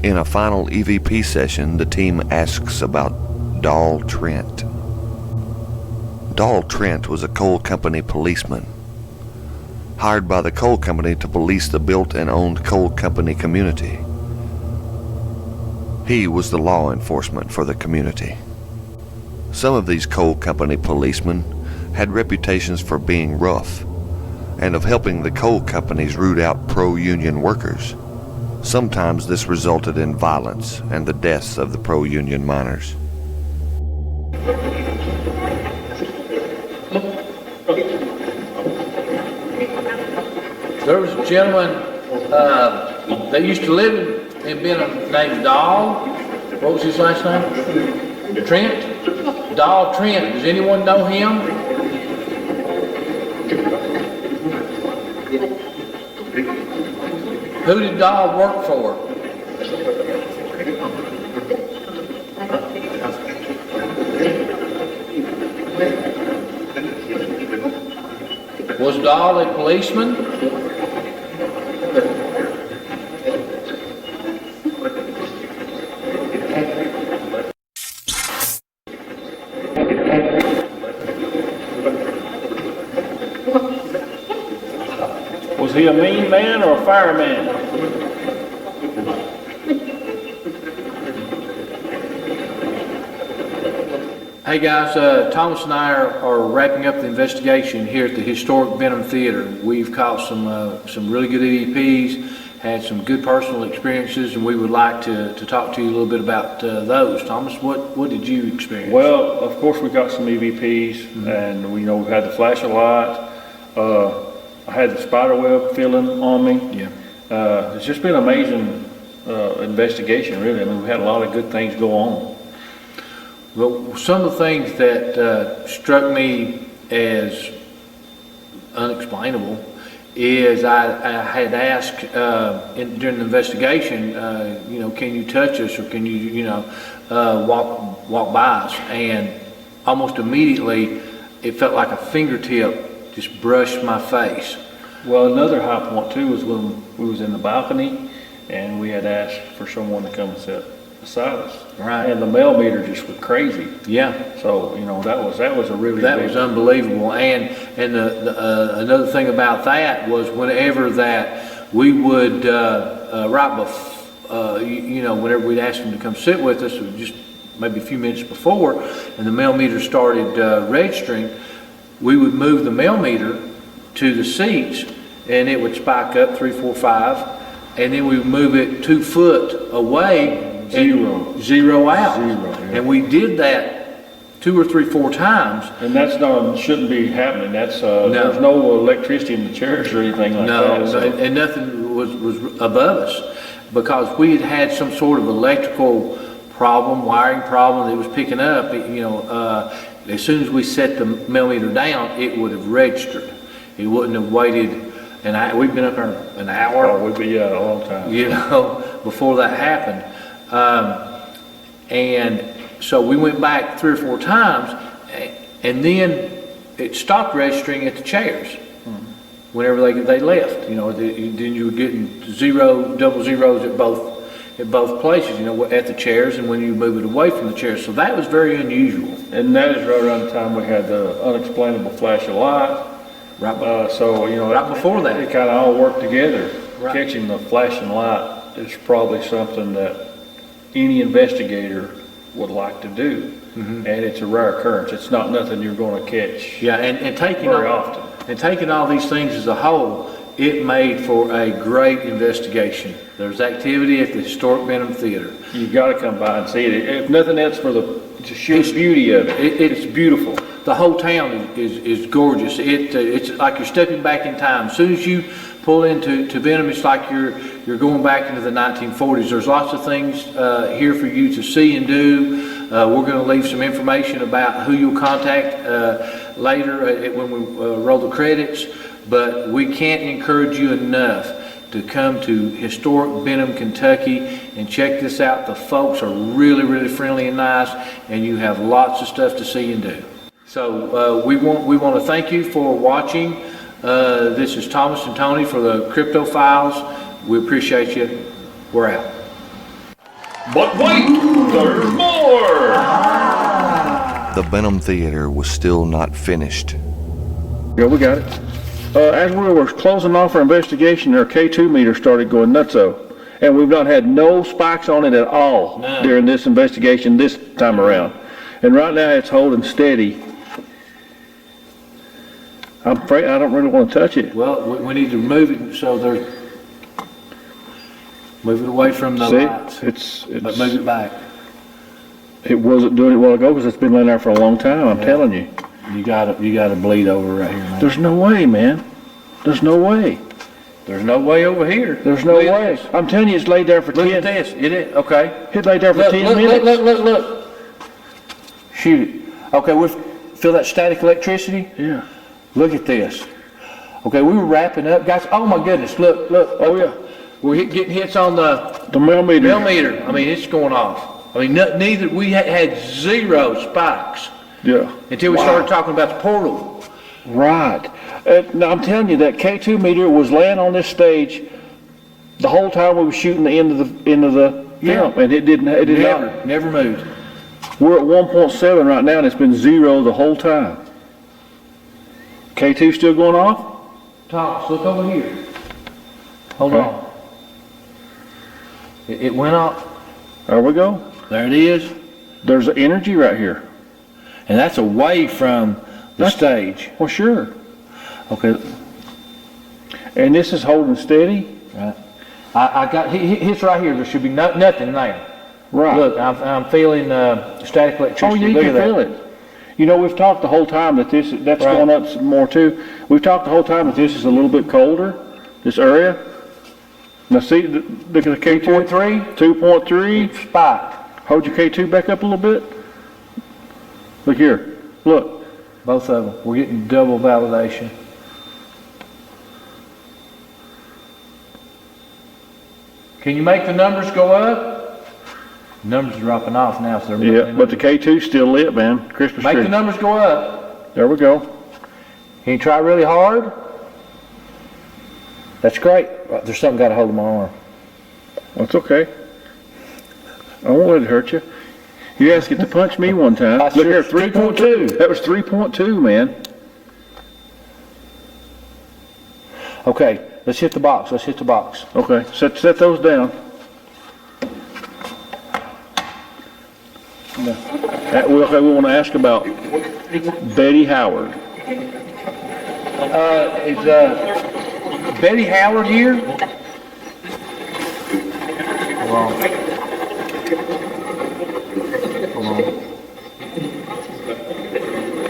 In a final EVP session, the team asks about Doll Trent. Doll Trent was a coal company policeman, hired by the coal company to police the built and owned coal company community. He was the law enforcement for the community. Some of these coal company policemen had reputations for being rough and of helping the coal companies root out pro-union workers. Sometimes this resulted in violence and the deaths of the pro-union miners. There was a gentleman that used to live in Benham named Doll. What was his last name? Trent? Doll Trent. Does anyone know him? Who did Doll work for? Was Doll a policeman? Was he a mean man or a fireman? Hey guys, Thomas and I are wrapping up the investigation here at the historic Benham Theater. We've caught some really good EVPs, had some good personal experiences, and we would like to talk to you a little bit about those. Thomas, what did you experience? Well, of course we got some EVPs, and we've had the flashing lights. I had the spider web feeling on me. Yeah. It's just been an amazing investigation, really. I mean, we had a lot of good things go on. Well, some of the things that struck me as unexplainable is I had asked during the investigation, can you touch us or can you, walk by us? And almost immediately it felt like a fingertip just brushed my face. Well, another high point too was when we was in the balcony and we had asked for someone to come and sit beside us. Right. And the mail meter just went crazy. Yeah. So, that was a really that big, was unbelievable. And another thing about that was whenever that we would whenever we'd ask them to come sit with us, just maybe a few minutes before, and the mail meter started registering, we would move the mail meter to the seats, and it would spike up 3, 4, 5. and then we move it 2 foot away. Zero out. And we did that 2 or 3, 4 times. And that's shouldn't be happening. That's there's no electricity in the chairs or anything like that. No, and nothing was above us, because we had some sort of electrical problem, wiring problem that was picking up. As soon as we set the millimeter down, it would have registered. It wouldn't have waited. And we've been up there an hour. Oh, we'd be a long time. Before that happened. And so we went back 3 or 4 times, and then it stopped registering at the chairs whenever they left. Then you were getting 0, double zeros at both places. At the chairs and when you move it away from the chairs. So that was very unusual. And that is right around the time we had the unexplainable flash of light. Right. Right before that, it kind of all worked together. Right. Catching the flashing light is probably something that any investigator would like to do, and it's a rare occurrence. It's not nothing you're going to catch. Yeah, and taking very often. And taking all these things as a whole, it made for a great investigation. There's activity at the historic Benham Theater. You've got to come by and see it. If nothing else, for the sheer beauty of it. It's beautiful. The whole town is gorgeous. It's like you're stepping back in time. As soon as you pull into Benham, it's like you're going back into the 1940s. There's lots of things here for you to see and do. We're going to leave some information about who you'll contact later when we roll the credits. But we can't encourage you enough to come to historic Benham, Kentucky, and check this out. The folks are really, really friendly and nice, and you have lots of stuff to see and do. So we want to thank you for watching. This is Thomas and Tony for the Crypto Files. We appreciate you. We're out. But wait, there's more! The Benham Theater was still not finished. Yeah, we got it. As we were closing off our investigation, our K2 meter started going nutso. And we've not had no spikes on it at all during this investigation this time around. And right now it's holding steady. I'm afraid I don't really want to touch it. Well, we need to move it so move it away from the lights. But move it back. It wasn't doing it a while ago because it's been laying there for a long time. I'm telling you. You gotta bleed over right here, man. There's no way, man. There's no way. There's no way over here. There's no way. I'm telling you, it's laid there for 10. Look at this. It is okay. It laid there for 10 minutes. Look. Shoot it. Okay, we feel that static electricity? Yeah. Look at this. Okay, we were wrapping up, guys. Oh my goodness! Look. Oh yeah. We're getting hits on the millimeter. I mean, it's going off. I mean, neither we had 0 spikes. Yeah. Until we started talking about the portal. Right. Now I'm telling you, that K2 meter was laying on this stage the whole time we were shooting the end of the film, and it never moved. We're at 1.7 right now, and it's been 0 the whole time. K2 still going off? Thomas, look over here. Hold on. It went off. There we go. There it is. There's energy right here. And that's away from the stage. Well, sure. Okay. And this is holding steady? Right. I got hits right here. There should be nothing there. Right. Look, I'm feeling static electricity. Oh, yeah, you can feel it. We've talked the whole time that that's going up some more too. We've talked the whole time that this is a little bit colder, this area. Now see, look at the K2. 2.3. 2.3. Spike. Hold your K2 back up a little bit. Look here. Look. Both of them. We're getting double validation. Can you make the numbers go up? Numbers are dropping off now. So yeah, but the K2's still lit, man. Christmas tree. Make the numbers go up. There we go. Can you try really hard? That's great. There's something got a hold of my arm. That's okay. I won't let it hurt you. You asked it to punch me one time. Look here, 3.2. That was 3.2, man. Okay, let's hit the box. Okay, set those down. Okay, we want to ask about Betty Howard. Is Betty Howard here? Hold on.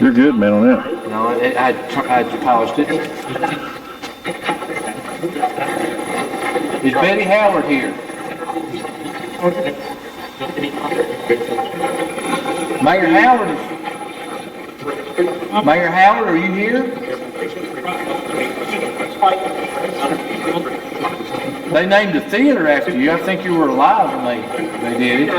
You're good, man, on that. No, I paused it. Is Betty Howard here? Mayor Howard, are you here? They named the theater after you. I think you were alive when they did it.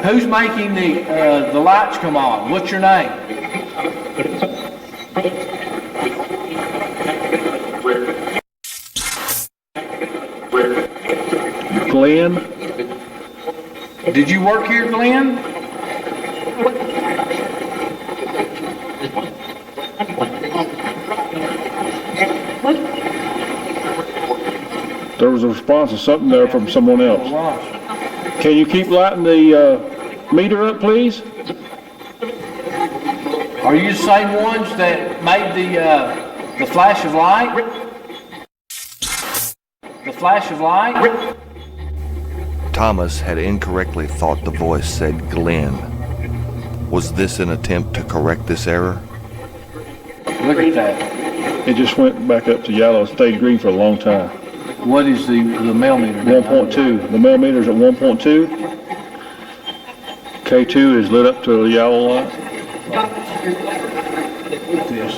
Who's making the lights come on? What's your name? Glenn. Did you work here, Glenn? There was a response to something there from someone else. Can you keep lighting the meter up, please? Are you the same ones that made the flash of light? The flash of light? Thomas had incorrectly thought the voice said Glenn. Was this an attempt to correct this error? Look at that. It just went back up to yellow, stayed green for a long time. What is the mel meter? 1.2. The mel meter's at 1.2. K2 is lit up to a yellow light. This.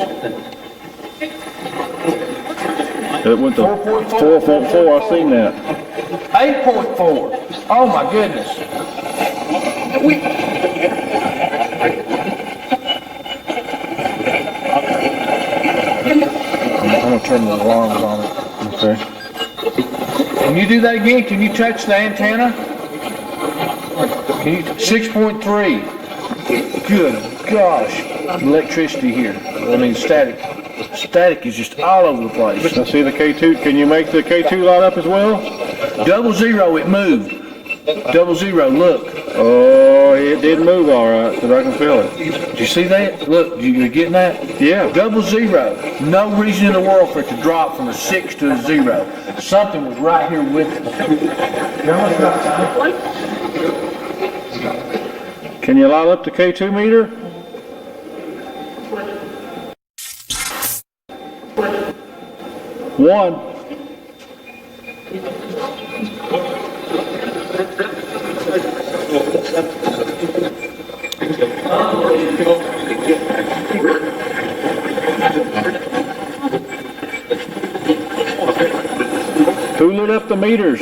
It went to 4.4. I've seen that. 8.4. Oh my goodness. I'm gonna turn the alarms on it. Okay. Can you do that again? Can you touch the antenna? Can you? 6.3. Good gosh. Electricity here. I mean static. Static is just all over the place. I see the K2. Can you make the K2 light up as well? 00, it moved. 00, look. Oh, it did move all right, because I can feel it. Did you see that? Look, you getting that? Yeah. 00. No reason in the world for it to drop from a 6 to a 0. Something was right here with it. Can you light up the K2 meter? One. Who lit up the meters?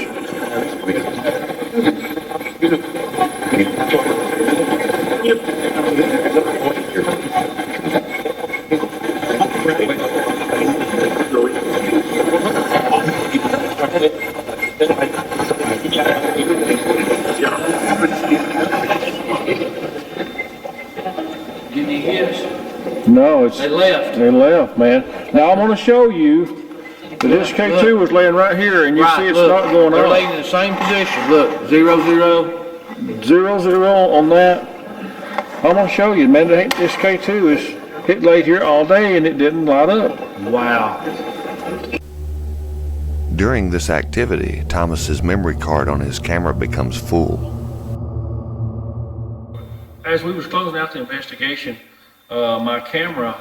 No, it's... They left. They left, man. Now I'm going to show you that this K2 was laying right here, and you see it's not going They're up. laying in the same position. Look, 00. 00 on that. I'm going to show you, man, this K2 is... It laid here all day, and it didn't light up. Wow. During this activity, Thomas's memory card on his camera becomes full. As we was closing out the investigation, my camera,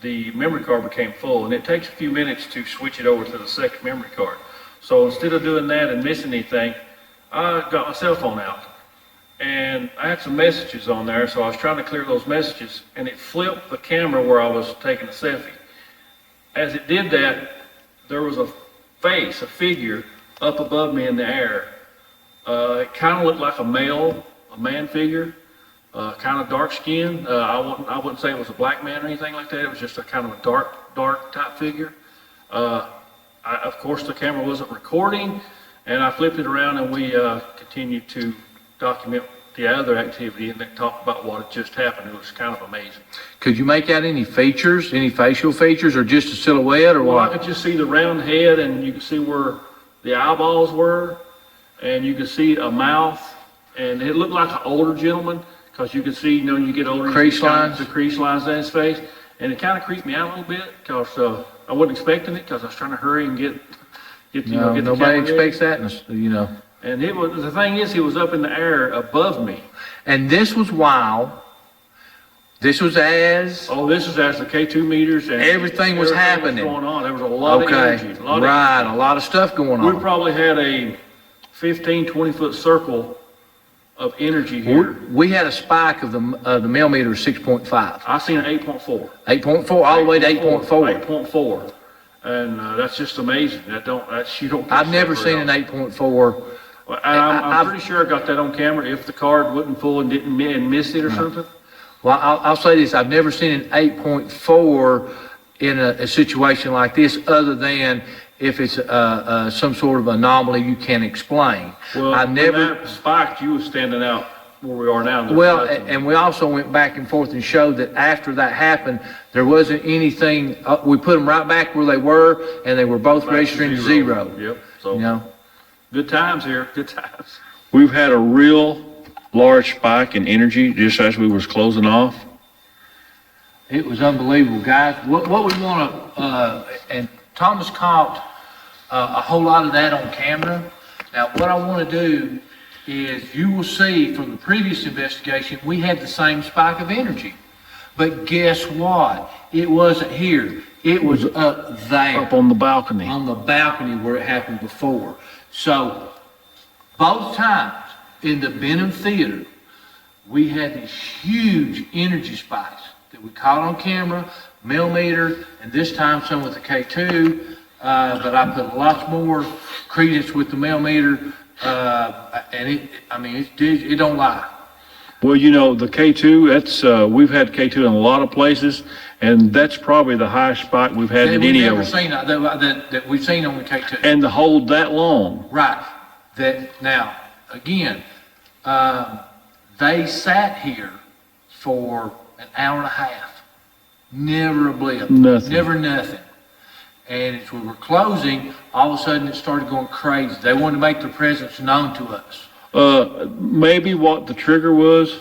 the memory card became full, and it takes a few minutes to switch it over to the second memory card. So instead of doing that and missing anything, I got my cell phone out, and I had some messages on there, so I was trying to clear those messages, and it flipped the camera where I was taking a selfie. As it did that, there was a face, a figure, up above me in the air. It kind of looked like a man figure. Kind of dark skin. I wouldn't say it was a black man or anything like that. It was just a kind of a dark type figure. Of course, the camera wasn't recording, and I flipped it around, and we continued to document the other activity and then talk about what had just happened. It was kind of amazing. Could you make out any features, any facial features, or just a silhouette, or Well, what? I could just see the round head, and you could see where the eyeballs were, and you could see a mouth, and it looked like an older gentleman. Because you can see, you know, when you get older, Crease lines? The crease lines in his face. And it kind of creeped me out a little bit because I wasn't expecting it because I was trying to hurry and get Get the Nobody camera ready. expects that, And the thing is, he was up in the air above me. And this was while, this was as, Oh, this is as the K2 meters and everything was happening. going on. There was a lot of energy. A lot of stuff going We on. probably had a 15, 20-foot circle of energy here. We had a spike of the millimeter of 6.5. I seen an 8.4. 8.4, all the way to 8.4. 8.4. And that's just amazing. You don't catch I've never that seen very an 8.4. often. I'm pretty sure I got that on camera if the card wouldn't pull and didn't miss it or something. Well, I'll say this, I've never seen an 8.4 in a situation like this, other than if it's some sort of anomaly you can't explain. Well, I've when that spiked, you was standing out where we are now. Well, and we also went back and forth and showed that after that happened, there wasn't anything, we put them right back where they were, and they were both registering to zero. Yep. So You know, good times here. Good times. We've had a real large spike in energy just as we was closing off. it was unbelievable, guys. What we want to, and Thomas caught a whole lot of that on camera. Now, what I want to do is, you will see from the previous investigation, we had the same spike of energy. But guess what? It wasn't here. It was up there. Up on the balcony. On the balcony where it happened before. So, both times in the Benham Theater, we had these huge energy spikes that we caught on camera, millimeter, and this time some with the K2, but I put lots more credence with the millimeter, and it don't lie. Well, the K2, that's, we've had K2 in a lot of places, and that's probably the highest spike we've had in any of them. That we've seen on the K2. And to hold that long. Right. Now, again, they sat here for an hour and a half. Never a blip. Nothing. Never nothing. And as we were closing, all of a sudden it started going crazy. They wanted to make their presence known to us. Maybe what the trigger was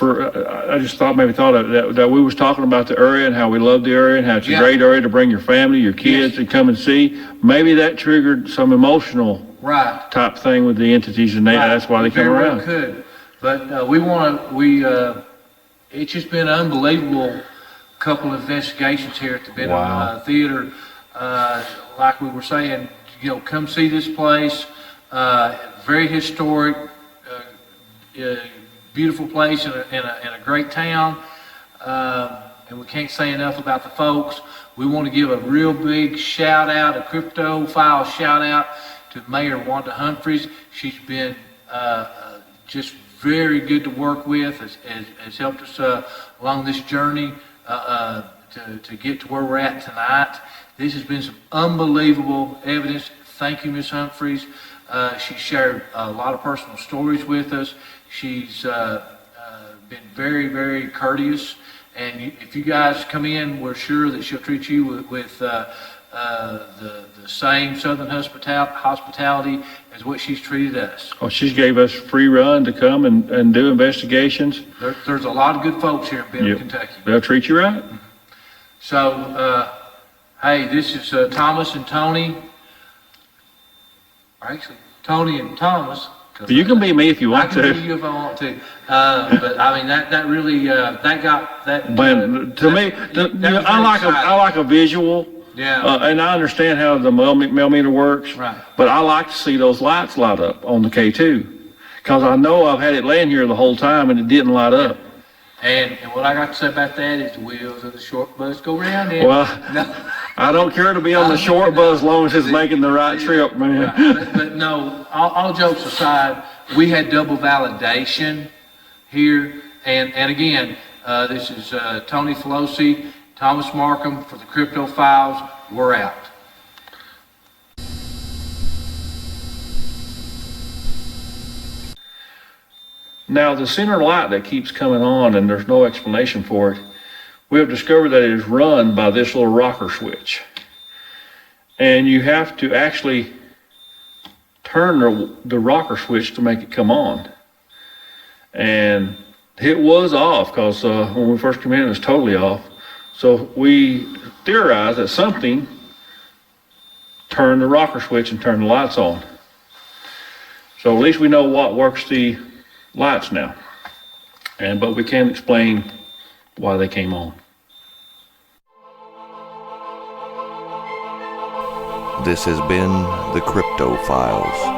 I just thought of that we was talking about the area and how we love the area and how it's a great area to bring your family, your kids, and come and see. Maybe that triggered some emotional type thing with the entities, and that's why they come around. Could. But it's just been an unbelievable couple of investigations here at the Benham Theater. Like we were saying, come see this place. Very historic, beautiful place in a great town. And we can't say enough about the folks. We want to give a real big shout out, a cryptophile shout out to Mayor Wanda Humphreys. She's been just very good to work with, has helped us along this journey to get to where we're at tonight. This has been some unbelievable evidence. Thank you, Ms. Humphreys. She shared a lot of personal stories with us. She's been very, very courteous. And if you guys come in, we're sure that she'll treat you with the same Southern hospitality as what she's treated us. Oh, she gave us free run to come and do investigations. There's a lot of good folks here in Benham, Kentucky. They'll treat you right. So, hey, this is Thomas and Tony. Actually, Tony and Thomas. You can be me if you want to. I can be you if I want to. But I mean, that really, that got that. But to me, I like a visual. Yeah. And I understand how the millimeter works. Right. But I like to see those lights light up on the K2. Because I know I've had it laying here the whole time and it didn't light up. And what I got to say about that is the wheels of the short bus go round it. Well, I don't care to be on the short bus as long as it's making the right trip, man. Right. But no, all jokes aside, we had double validation here. And again, this is Tony Felosi, Thomas Marcum for the Crypto Files. We're out. Now, the center light that keeps coming on and there's no explanation for it, we have discovered that it is run by this little rocker switch. And you have to actually turn the rocker switch to make it come on. And it was off because when we first came in, it was totally off. So we theorized that something turn the rocker switch and turn the lights on. So at least we know what works the lights now. But we can't explain why they came on. This has been the Crypto Files.